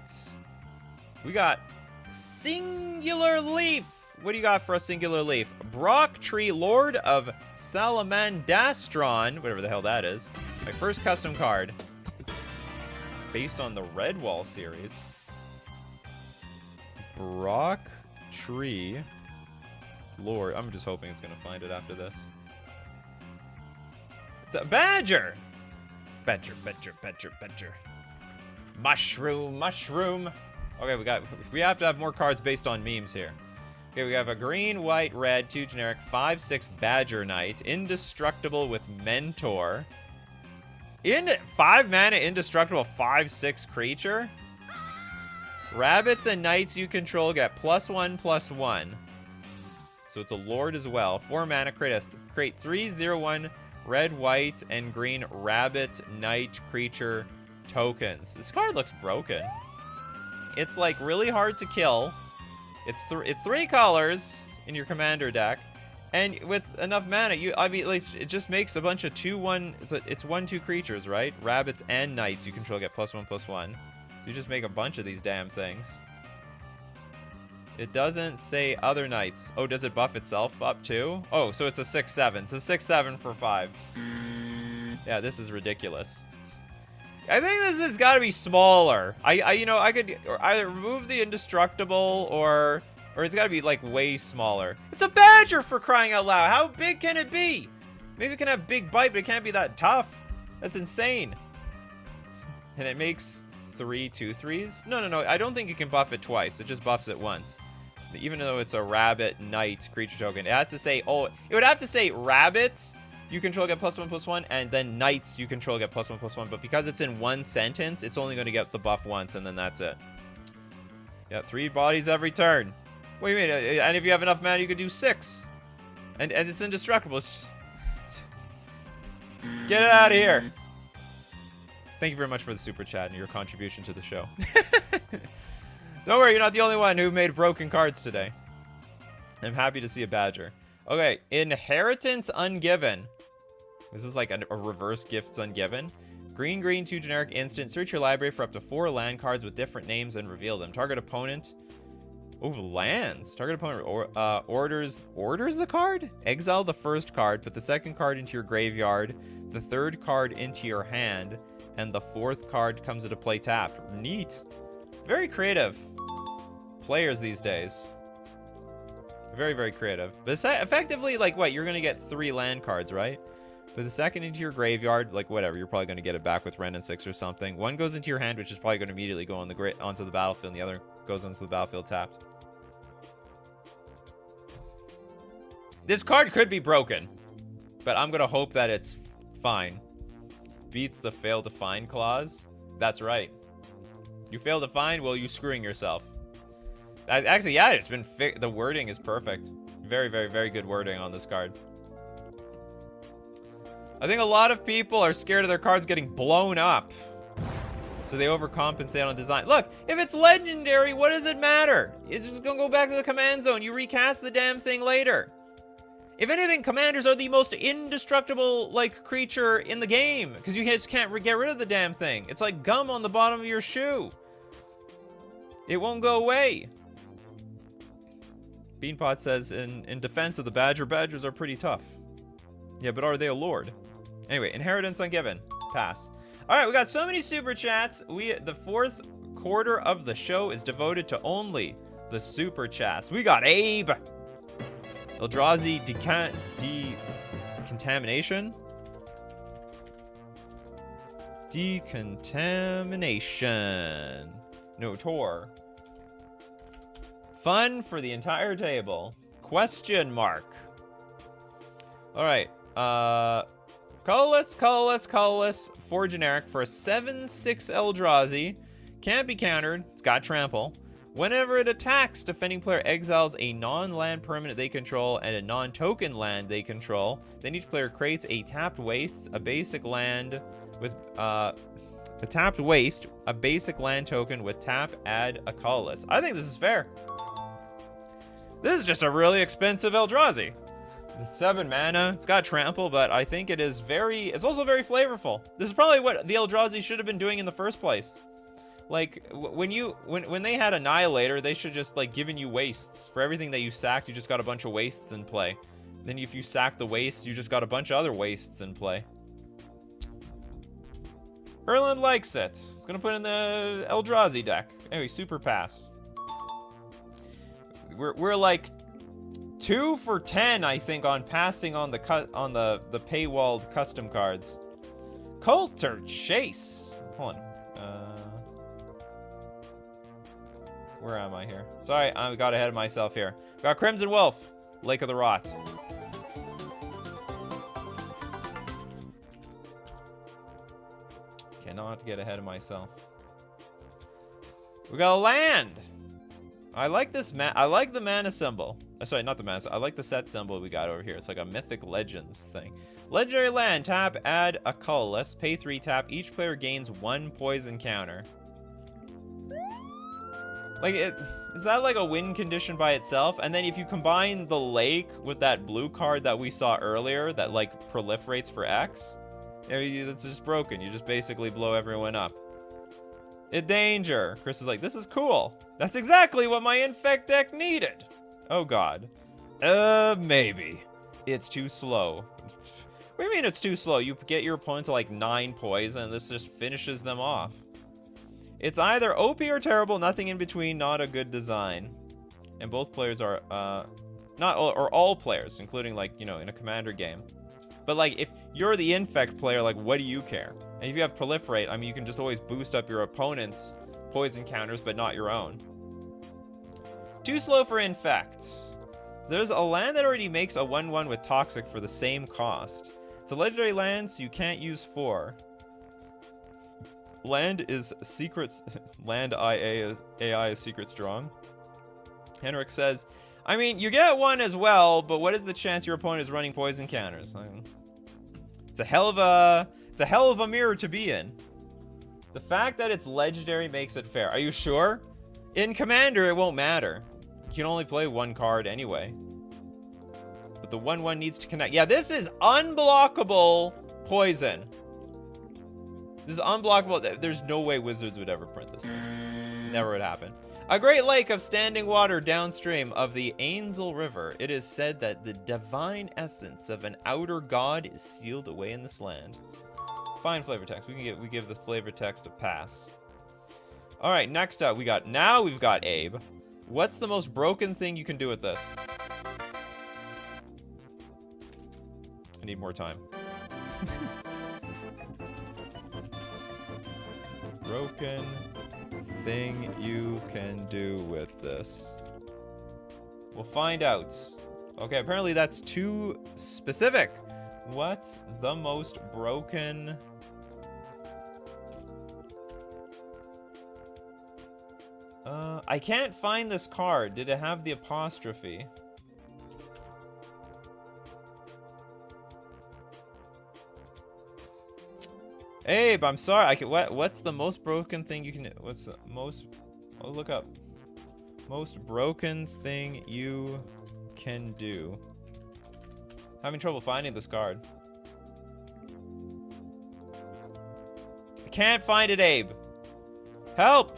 Singular Leaf. What do you got for a Singular Leaf? Brock Tree, Lord of Salamandastron, whatever the hell that is. My first custom card, based on the Redwall series. Brock Tree, Lord. I'm just hoping it's gonna find it after this. It's a Badger. Badger. Mushroom. Okay, we have to have more cards based on memes here. Okay, we have a green, white, red, 2 generic, 5/6 Badger Knight, indestructible with Mentor. In 5 mana, indestructible 5/6 creature. Rabbits and knights you control get +1/+1. So it's a lord as well. 4 mana, create 3/0/1 red, white, and green rabbit knight creature tokens. This card looks broken. It's like really hard to kill. It's 3 colors in your commander deck, and with enough mana, it just makes a bunch of 2/1. It's 1/2 creatures, right? Rabbits and knights you control get +1/+1. So you just make a bunch of these damn things. It doesn't say other knights. Oh, does it buff itself up too? Oh, so it's a 6/7. It's a 6/7 for 5. Yeah, this is ridiculous. I think this has got to be smaller. I could either remove the indestructible or it's got to be like way smaller. It's a Badger, for crying out loud. How big can it be? Maybe it can have big bite, but it can't be that tough. That's insane. And it makes 3 2/3s? No. I don't think you can buff it twice. It just buffs it once. Even though it's a rabbit knight creature token, it has to say, oh, it would have to say rabbits you control get +1/+1, and then knights you control get +1/+1. But because it's in one sentence, it's only going to get the buff once, and then that's it. Yeah, 3 bodies every turn. What do you mean? And if you have enough mana, you could do 6. And it's indestructible. Get it out of here. Thank you very much for the super chat and your contribution to the show. Don't worry, you're not the only one who made broken cards today. I'm happy to see a Badger. Okay, Inheritance Ungiven. This is like a reverse Gifts Ungiven. Green, 2 generic instant. Search your library for up to 4 land cards with different names and reveal them. Target opponent. Oh, lands. Target opponent orders the card? Exile the first card. Put the second card into your graveyard. The third card into your hand. And the 4th card comes into play tapped. Neat. Very creative players these days. Very, very creative. But effectively, like, what? You're going to get 3 land cards, right? Put the second into your graveyard, like, whatever. You're probably going to get it back with Ren and 6 or something. One goes into your hand, which is probably going to immediately go on onto the battlefield, and the other goes onto the battlefield tapped. This card could be broken, but I'm going to hope that it's fine. Beats the fail to find clause. That's right. You fail to find, well, you screwing yourself. Actually, yeah, it's been the wording is perfect. Very, very, very good wording on this card. I think a lot of people are scared of their cards getting blown up. So they overcompensate on design. Look, if it's legendary, what does it matter? It's just gonna go back to the command zone. You recast the damn thing later. If anything, commanders are the most indestructible, like, creature in the game. Because you just can't get rid of the damn thing. It's like gum on the bottom of your shoe. It won't go away. Beanpot says, in defense of the Badger, Badgers are pretty tough. Yeah, but are they a lord? Anyway, inheritance ungiven. Pass. All right, we got so many super chats. The fourth quarter of the show is devoted to only the super chats. We got Abe. Eldrazi decontamination. Decontamination. No Tor. Fun for the entire table. Question mark. All right. Colorless. 4 generic for a 7/6 Eldrazi. Can't be countered. It's got trample. Whenever it attacks, defending player exiles a non-land permanent they control and a non-token land they control. Then each player creates a tapped waste, a basic land with a tapped waste, a basic land token with tap, add a colorless. I think this is fair. This is just a really expensive Eldrazi. It's 7 mana, it's got trample, but I think it's also very flavorful. This is probably what the Eldrazi should have been doing in the first place. Like, when they had Annihilator, they should just, like, given you wastes. For everything that you sacked, you just got a bunch of wastes in play. Then if you sack the wastes, you just got a bunch of other wastes in play. Erland likes it. It's gonna put in the Eldrazi deck. Anyway, super pass. We're like 2 for 10, I think, on passing on the paywalled custom cards. Coulter Chase. Hold on. Where am I here? Sorry, I got ahead of myself here. Got Crimson Wolf, Lake of the Rot. Cannot get ahead of myself. We got a land. I like this I like the mana symbol. Sorry, not the mana. I like the set symbol we got over here. It's like a Mythic Legends thing. Legendary land. Tap, add a colorless. Pay 3 tap. Each player gains 1 poison counter. Like, is that like a win condition by itself? And then if you combine the lake with that blue card that we saw earlier that, like, proliferates for X, it's just broken. You just basically blow everyone up. Danger. Chris is like, this is cool. That's exactly what my Infect deck needed. Oh, God. Maybe. It's too slow. What do you mean it's too slow? You get your opponent to, like, 9 poison, and this just finishes them off. It's either OP or terrible, nothing in between, not a good design. And both players are, or all players, including, like, you know, in a commander game. But, like, if you're the Infect player, like, what do you care? And if you have Proliferate, I mean, you can just always boost up your opponent's poison counters, but not your own. Too slow for Infect. There's a land that already makes a 1/1 with Toxic for the same cost. It's a legendary land, so you can't use 4. Land is secrets. Land AI is secret strong. Henrik says, I mean, you get 1 as well, but what is the chance your opponent is running poison counters? It's a hell of a mirror to be in. The fact that it's legendary makes it fair. Are you sure? In Commander, it won't matter. You can only play 1 card anyway. But the 1/1 needs to connect. Yeah, this is unblockable poison. This is unblockable. There's no way Wizards would ever print this thing. Never would happen. A great lake of standing water downstream of the Ainsel River. It is said that the divine essence of an outer god is sealed away in this land. Fine flavor text. We give the flavor text a pass. All right, next up we've got Abe. What's the most broken thing you can do with this? I need more time. Broken thing you can do with this. We'll find out. Okay, apparently that's too specific. What's the most broken? I can't find this card. Did it have the apostrophe? Abe, I'm sorry. I can. What's the most broken thing you can? What's the most? I'll look up. Most broken thing you can do. Having trouble finding this card. I can't find it, Abe. Help!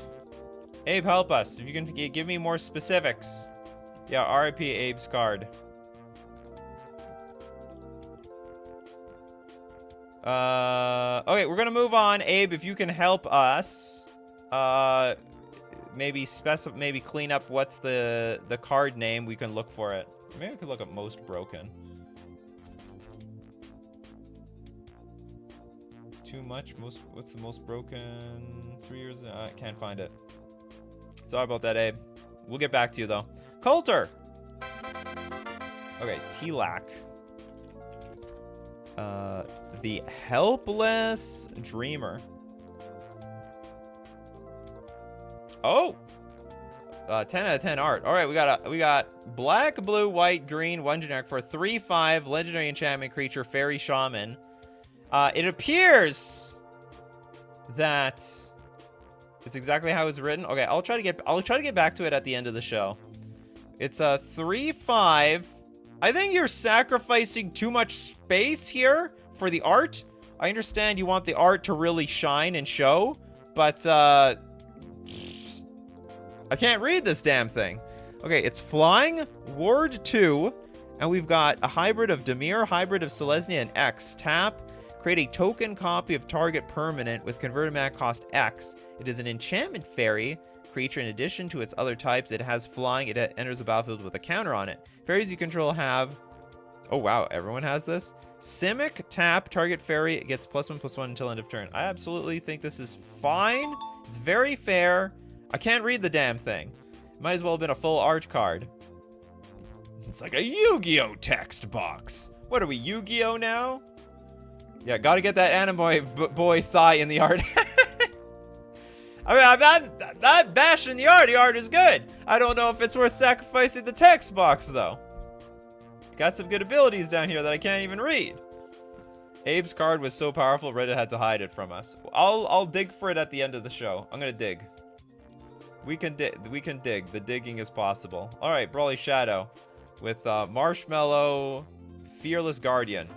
Abe, help us. If you can give me more specifics. Yeah, RIP Abe's card. Okay, we're gonna move on. Abe, if you can help us, maybe clean up what's the card name, we can look for it. Maybe we could look up most broken. Too much? What's the most broken? 3 years? I can't find it. Sorry about that, Abe. We'll get back to you, though. Coulter! Okay, T-Lac. The Helpless Dreamer. Oh! 10 out of 10 art. All right, we got black, blue, white, green, 1 generic for a 3/5 legendary enchantment creature, fairy shaman. It appears that it's exactly how it's written. Okay, I'll try to get back to it at the end of the show. It's a 3/5. I think you're sacrificing too much space here for the art. I understand you want the art to really shine and show, but I can't read this damn thing. Okay, it's flying, ward 2, and we've got a hybrid of Dimir, hybrid of Selesnya, and X. Tap, create a token copy of target permanent with converted mana cost X. It is an enchantment fairy creature. In addition to its other types, it has flying. It enters the battlefield with a counter on it. Fairies you control have... Oh, wow. Everyone has this? Simic, tap, target fairy. It gets +1/+1 until end of turn. I absolutely think this is fine. It's very fair. I can't read the damn thing. Might as well have been a full art card. It's like a Yu-Gi-Oh text box. What are we, Yu-Gi-Oh now? Yeah, gotta get that anime boy thigh in the art. I mean, I'm not bashing the art. The art is good. I don't know if it's worth sacrificing the text box, though. Got some good abilities down here that I can't even read. Abe's card was so powerful, Reddit had to hide it from us. I'll dig for it at the end of the show. I'm gonna dig. We can dig. The digging is possible. All right, Brawly Shadow with Marshmallow, Fearless Guardian,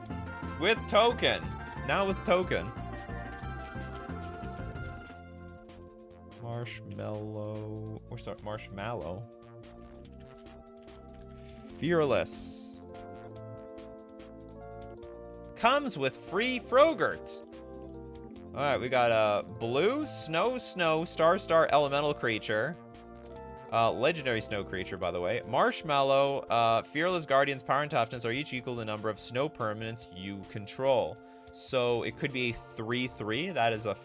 with token. Now with token. Marshmallow. Or sorry, Marshmallow. Fearless. Comes with free Frogurt. Alright, we got a blue snow star elemental creature. Legendary snow creature, by the way. Marshmallow, Fearless Guardian's power and toughness are each equal to the number of snow permanents you control. So it could be a 3/3. That is a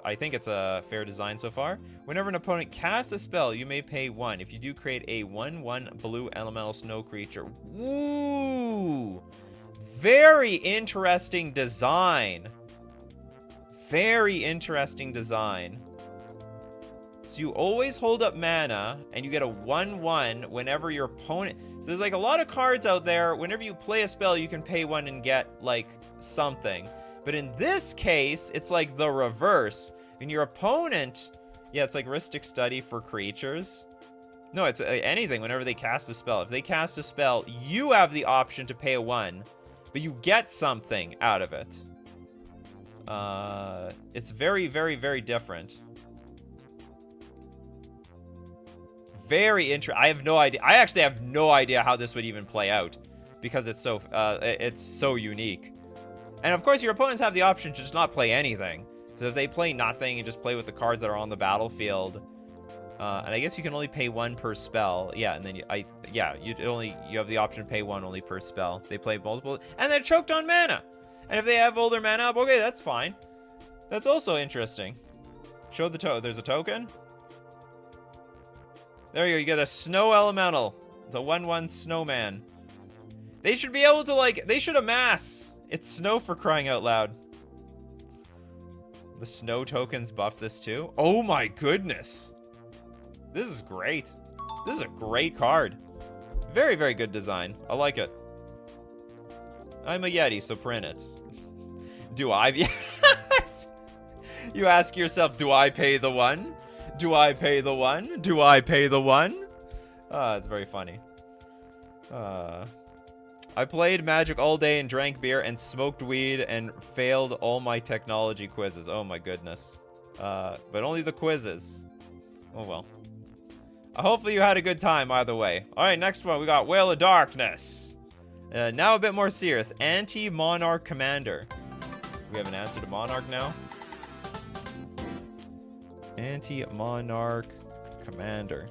I think it's a fair design so far. Whenever an opponent casts a spell, you may pay 1. If you do, create a 1/1 blue elemental snow creature. Woo! Very interesting design. Very interesting design. So you always hold up mana, and you get a 1/1 whenever your opponent... So there's like a lot of cards out there. Whenever you play a spell, you can pay 1 and get like something. But in this case, it's like the reverse. And your opponent... Yeah, it's like Ristic Study for creatures. No, it's anything whenever they cast a spell. If they cast a spell, you have the option to pay a 1. But you get something out of it. It's very, very, very different. Very interesting. I have no idea. I actually have no idea how this would even play out. Because it's so unique. And of course, your opponents have the option to just not play anything. So if they play nothing and just play with the cards that are on the battlefield, and I guess you can only pay 1 per spell. Yeah, and then you have the option to pay 1 only per spell. They play multiple, and they're choked on mana. And if they have all their mana up, okay, that's fine. That's also interesting. Show the there's a token. There you go. You get a snow elemental. It's a 1/1 snowman. They should be able to they should amass. It's snow for crying out loud. The snow tokens buff this too. Oh my goodness. This is great. This is a great card. Very, very good design. I like it. I'm a Yeti, so print it. Do I? You ask yourself, do I pay the one? Do I pay the one? Do I pay the one? It's very funny. I played Magic all day and drank beer and smoked weed and failed all my technology quizzes. Oh my goodness. But only the quizzes. Oh well. Hopefully you had a good time either way. Alright, next one. We got Whale of Darkness. Now a bit more serious. Anti-Monarch Commander. We have an answer to Monarch now. Anti-Monarch Commander.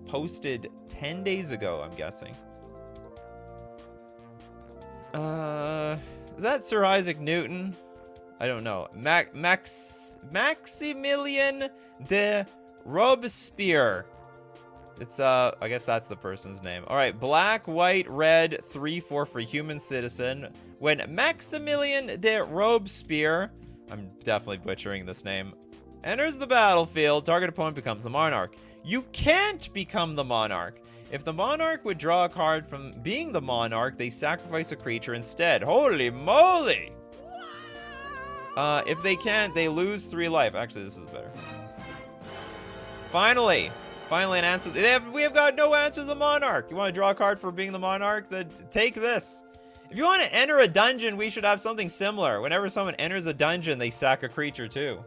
Posted 10 days ago, I'm guessing. Is that Sir Isaac Newton? I don't know. Maximilien de Robespierre. It's, I guess that's the person's name. All right, black, white, red, 3/4 for human citizen. When Maximilien de Robespierre, I'm definitely butchering this name, enters the battlefield, target opponent becomes the monarch. You can't become the monarch. If the monarch would draw a card from being the monarch, they sacrifice a creature instead. Holy moly! If they can't, they lose 3 life. Actually, this is better. Finally an answer. We have got no answer to the monarch. You want to draw a card for being the monarch? Then take this. If you want to enter a dungeon, we should have something similar. Whenever someone enters a dungeon, they sack a creature too.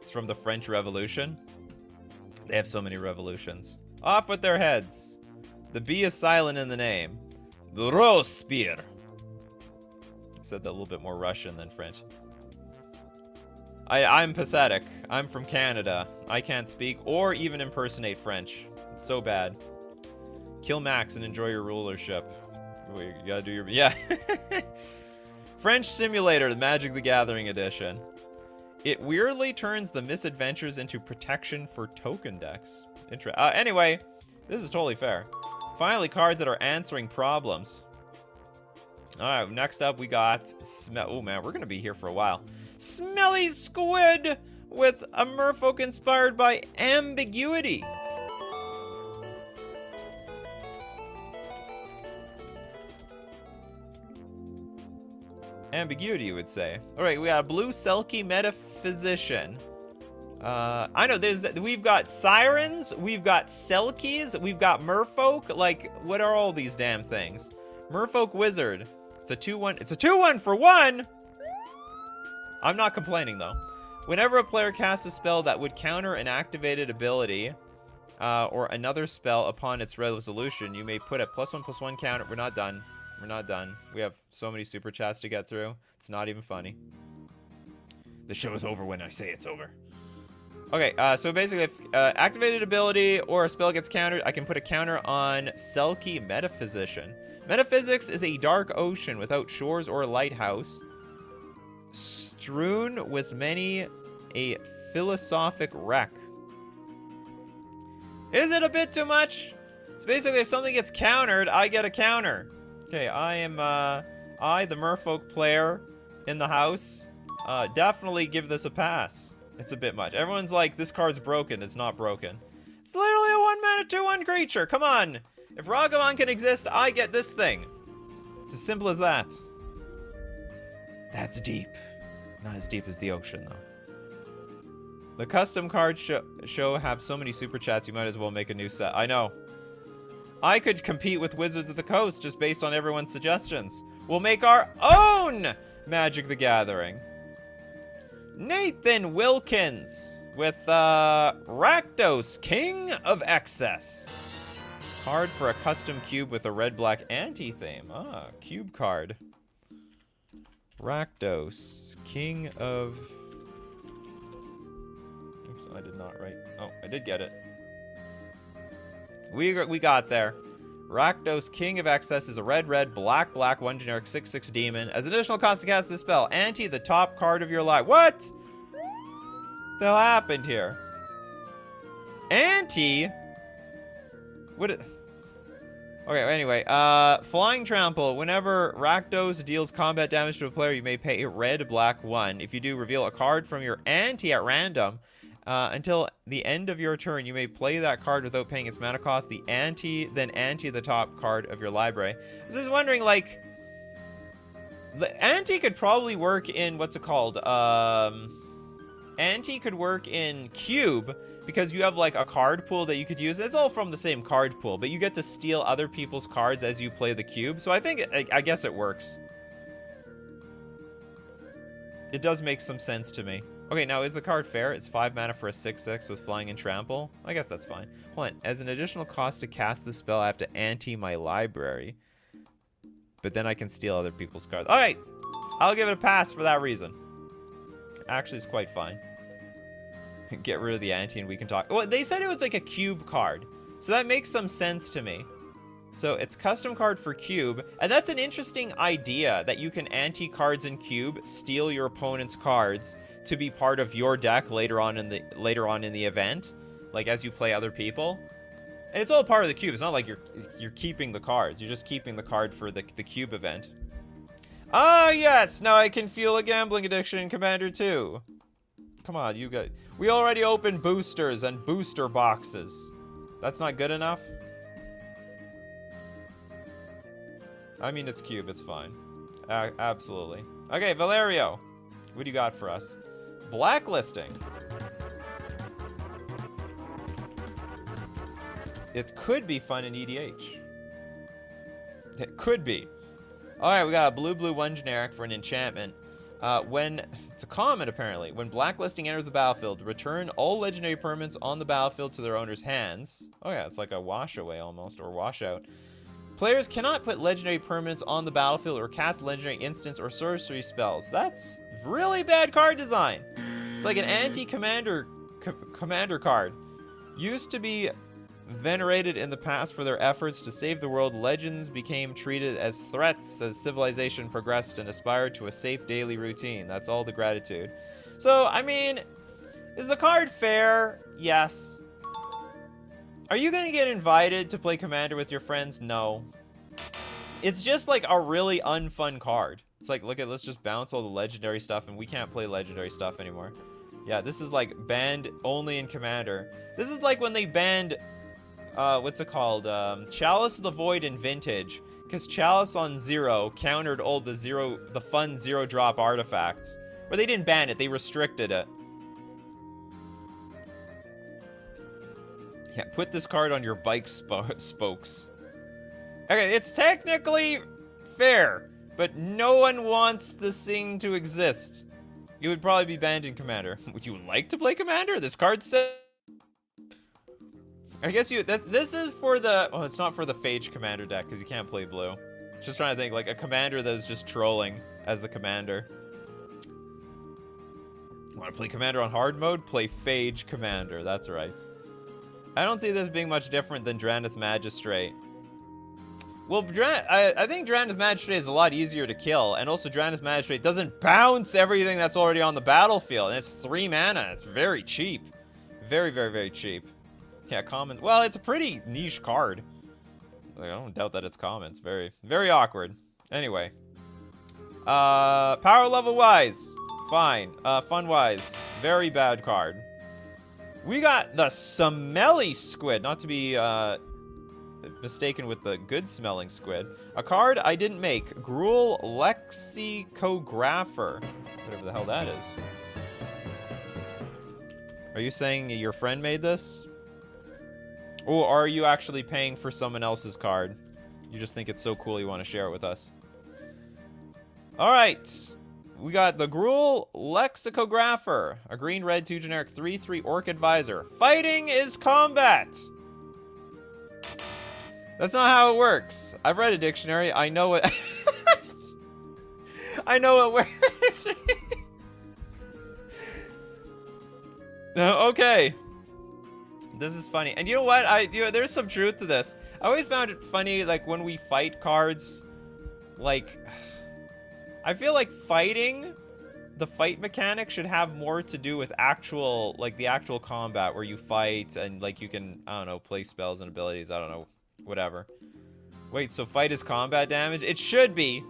It's from the French Revolution. They have so many revolutions. Off with their heads. The B is silent in the name. The Robespierre. I said that a little bit more Russian than French. I'm pathetic. I'm from Canada. I can't speak or even impersonate French. It's so bad. Kill Max and enjoy your rulership. You gotta do your... Yeah. French Simulator, the Magic the Gathering edition. It weirdly turns the misadventures into protection for token decks. Anyway, this is totally fair. Finally, cards that are answering problems. Alright, next up we got... Oh man, we're gonna be here for a while. Smelly Squid with a merfolk inspired by ambiguity. Ambiguity, you would say. All right, we got a blue Selkie Metaphysician. I know we've got sirens, we've got Selkies, we've got merfolk. Like, what are all these damn things? Merfolk Wizard. It's a 2/1. It's a 2/1 for 1. I'm not complaining though. Whenever a player casts a spell that would counter an activated ability or another spell upon its resolution, you may put a +1/+1 counter. We're not done. We're not done. We have so many super chats to get through. It's not even funny. The show is over when I say it's over. Okay, so basically, if activated ability or a spell gets countered, I can put a counter on Selkie Metaphysician. Metaphysics is a dark ocean without shores or lighthouse, strewn with many a philosophic wreck. Is it a bit too much? It's basically if something gets countered, I get a counter. Okay, I am, the merfolk player in the house, definitely give this a pass. It's a bit much. Everyone's like, this card's broken. It's not broken. It's literally a 1-mana 2/1 creature. Come on. If Ragavan can exist, I get this thing. It's as simple as that. That's deep. Not as deep as the ocean, though. The custom card show have so many super chats, you might as well make a new set. I know. I could compete with Wizards of the Coast just based on everyone's suggestions. We'll make our own Magic the Gathering. Nathan Wilkins with Rakdos, King of Excess. Card for a custom cube with a red-black anti-theme. Ah, cube card. Rakdos, King of... Oops, I did not write. Oh, I did get it. We got there. Rakdos, King of Excess is a red, black, 1 generic 6/6 demon. As additional cost to cast this spell, ante the top card of your life. What the hell happened here? Ante? What? Okay, anyway, Flying Trample. Whenever Rakdos deals combat damage to a player, you may pay a red, black 1. If you do, reveal a card from your ante at random. Until the end of your turn, you may play that card without paying its mana cost. Then ante the top card of your library. I was just wondering, like, the ante could probably work in, what's it called? Ante could work in Cube, because you have, like, a card pool that you could use. It's all from the same card pool, but you get to steal other people's cards as you play the cube. So I think, I guess it works. It does make some sense to me. Okay, now is the card fair? It's 5 mana for a 6/6 with flying and trample. I guess that's fine. Hold on. As an additional cost to cast the spell, I have to ante my library. But then I can steal other people's cards. All right, I'll give it a pass for that reason. Actually, it's quite fine. Get rid of the ante and we can talk. Well, they said it was like a cube card, so that makes some sense to me. So it's custom card for cube, and that's an interesting idea that you can ante cards in cube, steal your opponent's cards to be part of your deck later on in the event, like as you play other people. And it's all part of the cube. It's not like you're keeping the cards. You're just keeping the card for the cube event. Ah, yes! Now I can feel a gambling addiction in Commander 2. Come on, you guys. We already opened boosters and booster boxes. That's not good enough? I mean, it's cube. It's fine. Absolutely. Okay, Valerio. What do you got for us? Blacklisting. It could be fun in EDH. It could be. Alright, we got a blue 1 generic for an enchantment. It's a common apparently. When blacklisting enters the battlefield, return all legendary permanents on the battlefield to their owner's hands. Oh yeah, it's like a wash away almost, or washout. Players cannot put legendary permanents on the battlefield or cast legendary instants or sorcery spells. That's really bad card design. It's like an anti-commander commander card. Used to be venerated in the past for their efforts to save the world, legends became treated as threats as civilization progressed and aspired to a safe daily routine. That's all the gratitude. So, I mean, is the card fair? Yes. Are you going to get invited to play Commander with your friends? No. It's just like a really unfun card. It's like, look at, let's just bounce all the legendary stuff and we can't play legendary stuff anymore. Yeah, this is like banned only in Commander. This is like when they banned, what's it called? Chalice of the Void in Vintage. Because Chalice on 0 countered all the fun 0-drop artifacts. Or they didn't ban it, they restricted it. Yeah, put this card on your bike spokes. Okay, it's technically fair, but no one wants this thing to exist. It would probably be banned in Commander. Would you like to play Commander? This card says... I guess this is for the... Oh, it's not for the Phage Commander deck, because you can't play blue. Just trying to think, like, a Commander that is just trolling as the Commander. You want to play Commander on hard mode? Play Phage Commander, that's right. I don't see this being much different than Drannith Magistrate. Well, I think Drannith Magistrate is a lot easier to kill, and also Drannith Magistrate doesn't bounce everything that's already on the battlefield, and it's 3 mana. It's very cheap. Very, very, very cheap. Yeah, common. Well, it's a pretty niche card. Like, I don't doubt that it's common. It's very, very awkward. Anyway. Power level wise, fine. Fun wise, very bad card. We got the Smelly Squid, not to be mistaken with the good-smelling squid. A card I didn't make. Gruel Lexicographer. Whatever the hell that is. Are you saying your friend made this? Or are you actually paying for someone else's card? You just think it's so cool you want to share it with us. Alright. We got the Gruel Lexicographer, a green-red 2 generic 3/3 Orc Advisor. Fighting is combat! That's not how it works. I've read a dictionary. I know it. I know it works. Okay. This is funny. And you know what? There's some truth to this. I always found it funny, like, when we fight cards, like... I feel like fighting, the fight mechanic should have more to do with actual, like, the actual combat where you fight and, like, you can, I don't know, play spells and abilities, I don't know, whatever. Wait, so fight is combat damage? It should be,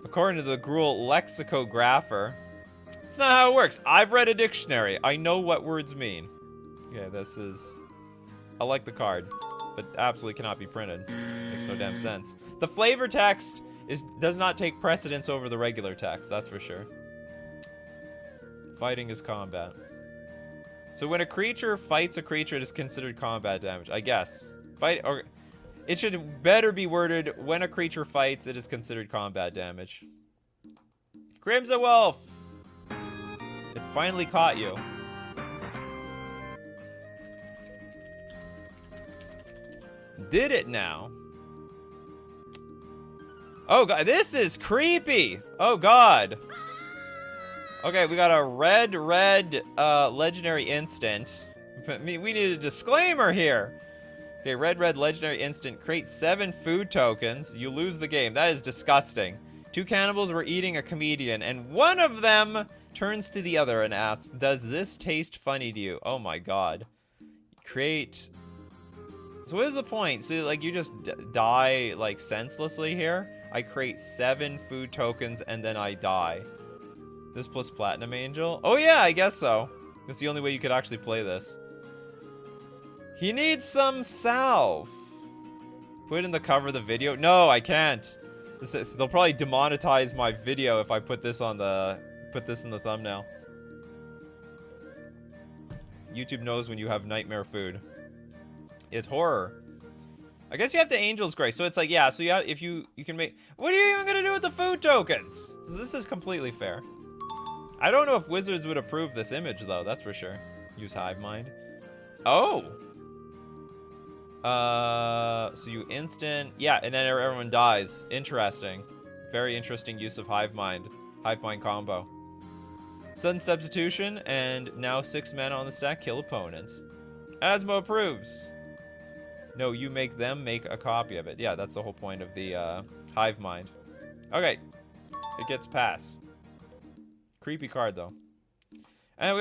according to the Gruel Lexicographer. It's not how it works. I've read a dictionary. I know what words mean. Okay, this is... I like the card, but absolutely cannot be printed. Makes no damn sense. The flavor text does not take precedence over the regular text, that's for sure. Fighting is combat. So when a creature fights a creature, it is considered combat damage, I guess. It should better be worded, when a creature fights, it is considered combat damage. Crimson Wolf! It finally caught you. Did it now? Oh god, this is creepy! Oh god. Okay, we got a red legendary instant. We need a disclaimer here. Okay, red legendary instant. Create 7 food tokens. You lose the game. That is disgusting. 2 cannibals were eating a comedian, and one of them turns to the other and asks, does this taste funny to you? Oh my god. Create... So what is the point? So, like, you just die, like, senselessly here? I create 7 food tokens, and then I die. This plus Platinum Angel? Oh yeah, I guess so. That's the only way you could actually play this. He needs some salve. Put it in the cover of the video. No, I can't. They'll probably demonetize my video if I put this in the thumbnail. YouTube knows when you have nightmare food. It's horror. I guess you have to Angel's Grace. So it's like, yeah, so if you can make... What are you even going to do with the food tokens? This is completely fair. I don't know if Wizards would approve this image, though. That's for sure. Use Hive Mind. Oh! So you instant... Yeah, and then everyone dies. Interesting. Very interesting use of Hive Mind. Hive Mind combo. Sudden substitution, and now 6 mana on the stack, kill opponents. Asmo approves. No, you make them make a copy of it. Yeah, that's the whole point of the Hive Mind. Okay. It gets pass. Creepy card, though. And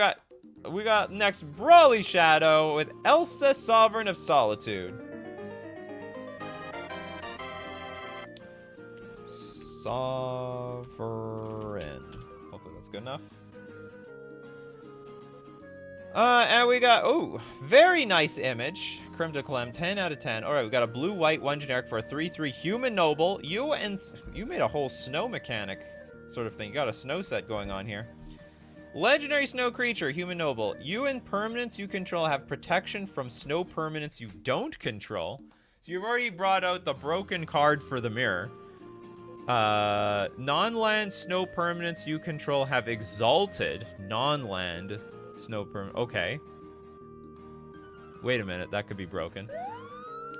we got next Brawly Shadow with Elsa, Sovereign of Solitude. Sovereign. Hopefully that's good enough. And we got, oh, very nice image. Creme de Clem, 10 out of 10. All right, we got a blue-white, 1 generic for a 3/3 human noble. You made a whole snow mechanic sort of thing. You got a snow set going on here. Legendary snow creature, human noble. You and permanents you control have protection from snow permanents you don't control. So you've already brought out the broken card for the mirror. Non-land snow permanents you control have exalted. Non-land snow permanent. Okay. Wait a minute, that could be broken.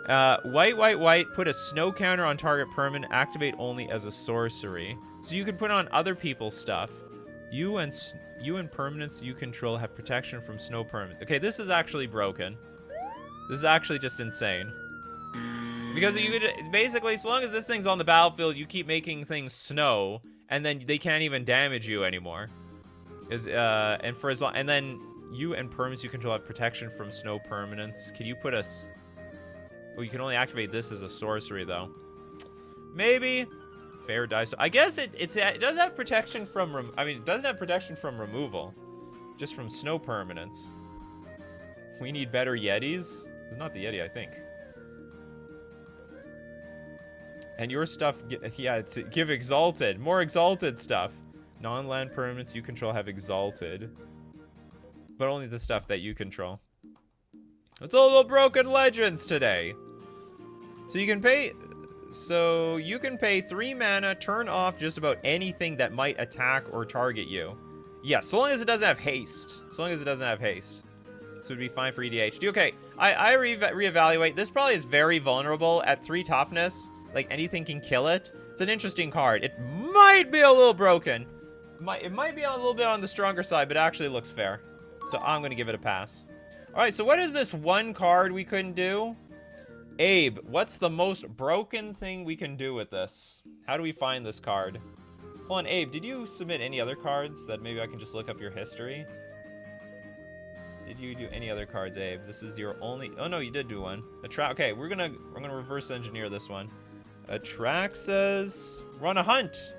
White. Put a snow counter on target permanent. Activate only as a sorcery. So you can put on other people's stuff. You and permanents you control have protection from snow permanent. Okay, this is actually broken. This is actually just insane. Because you could basically, so long as this thing's on the battlefield, you keep making things snow, and then they can't even damage you anymore. And then you and permanents you control have protection from snow permanents. Can you put a... Oh, you can only activate this as a sorcery, though. Maybe. Fair dice. I guess it does have protection from... it doesn't have protection from removal. Just from snow permanents. We need better Yetis. It's not the Yeti, I think. And your stuff... Yeah, it's give exalted. More exalted stuff. Non-land permanents you control have exalted. But only the stuff that you control. It's all the broken legends today. So you can pay 3 mana, turn off just about anything that might attack or target you. Yeah, so long as it doesn't have haste. So long as it doesn't have haste. This would be fine for EDH. Okay, I reevaluate. This probably is very vulnerable at 3 toughness. Like, anything can kill it. It's an interesting card. It might be a little broken. It might be a little bit on the stronger side, but it actually looks fair. So I'm going to give it a pass. All right, so what is this one card we couldn't do? Abe, what's the most broken thing we can do with this? How do we find this card? Hold on, Abe, did you submit any other cards that maybe I can just look up your history? Did you do any other cards, Abe? This is your only... Oh, no, you did do one. Okay, we're gonna reverse engineer this one. Atraxas, we're on a hunt.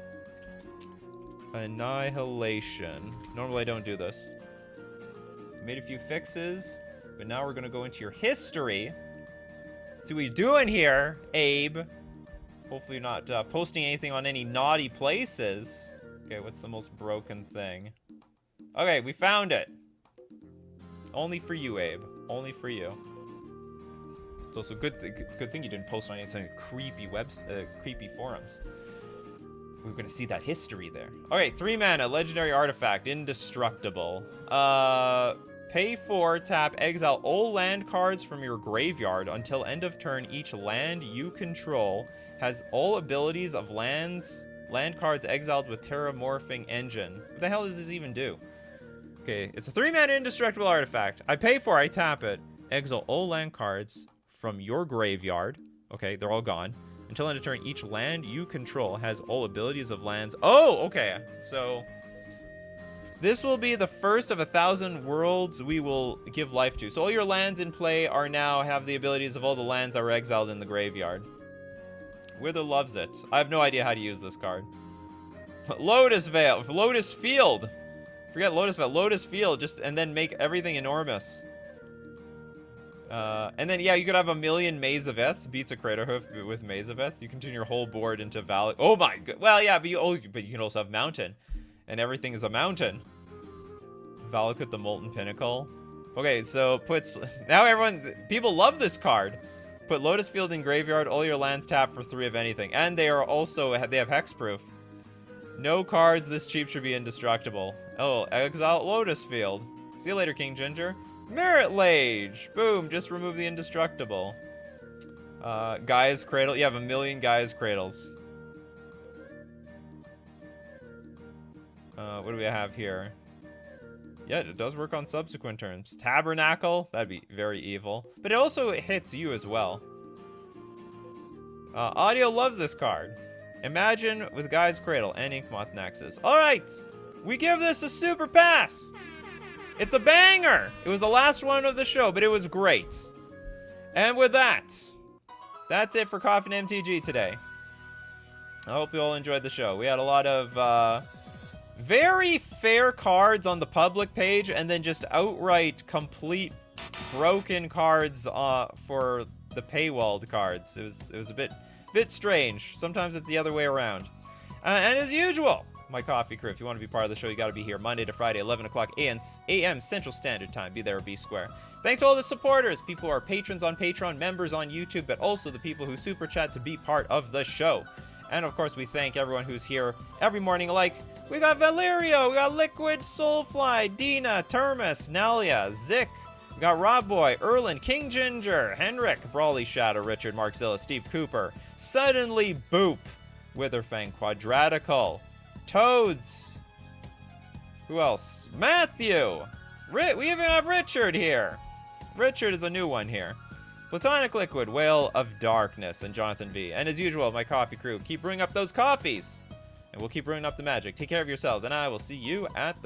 Annihilation. Normally I don't do this. Made a few fixes, but now we're gonna go into your history. See what you're doing here, Abe. Hopefully you're not posting anything on any naughty places. Okay, what's the most broken thing? Okay, we found it. Only for you, Abe. Only for you. It's also good thing you didn't post on any creepy creepy forums. We're gonna see that history there. Okay, 3 mana, legendary artifact, indestructible. Pay 4, tap, exile all land cards from your graveyard until end of turn. Each land you control has all abilities of land cards exiled with Terramorphing Engine. What the hell does this even do? Okay, it's a 3 mana indestructible artifact. I pay 4, I tap it. Exile all land cards from your graveyard. Okay, they're all gone. Until end of turn, each land you control has all abilities of lands. Oh, okay. So this will be the first of 1,000 worlds we will give life to. So all your lands in play are now have the abilities of all the lands that were exiled in the graveyard. Wither loves it. I have no idea how to use this card. Lotus Veil, Lotus Field. Forget Lotus Veil, Lotus Field, just and then make everything enormous. And then, yeah, you could have a million Maze of Eths, beats a Craterhoof with Maze of Eths. You can turn your whole board into Valley. Oh my god. Well, yeah, but you can also have Mountain. And everything is a mountain. Valakut the Molten Pinnacle. Okay, so now people love this card. Put Lotus Field in graveyard, all your lands tap for 3 of anything. And they have hexproof. No cards this cheap should be indestructible. Oh, exile Lotus Field. See you later, King Ginger. Merit Lage! Boom, just remove the indestructible. Gaia's Cradle. You have a million Gaia's Cradles. What do we have here? Yeah, it does work on subsequent turns. Tabernacle, that'd be very evil. But it also hits you as well. Audio loves this card. Imagine with Gaia's Cradle and Inkmoth Nexus. Alright! We give this a super pass! It's a banger! It was the last one of the show, but it was great. And with that, that's it for Coffee and MTG today. I hope you all enjoyed the show. We had a lot of very fair cards on the public page, and then just outright complete broken cards for the paywalled cards. It was a bit strange. Sometimes it's the other way around. And as usual, my coffee crew, if you want to be part of the show, you got to be here Monday to Friday, 11 o'clock a.m. Central Standard Time. Be there or be square. Thanks to all the supporters, people who are patrons on Patreon, members on YouTube, but also the people who super chat to be part of the show. And of course, we thank everyone who's here every morning alike. We got Valerio, we got Liquid Soulfly, Dina, Termus, Nalia, Zick. We got Rob Boy, Erlin, King Ginger, Henrik, Brawly Shadow, Richard, Markzilla, Steve Cooper, Suddenly Boop, Witherfang, Quadratical, Toads. Who else? Matthew. We even have Richard here. Richard is a new one here. Platonic Liquid, Whale of Darkness, and Jonathan V. And as usual, my coffee crew, keep brewing up those coffees. And we'll keep brewing up the magic. Take care of yourselves, and I will see you at the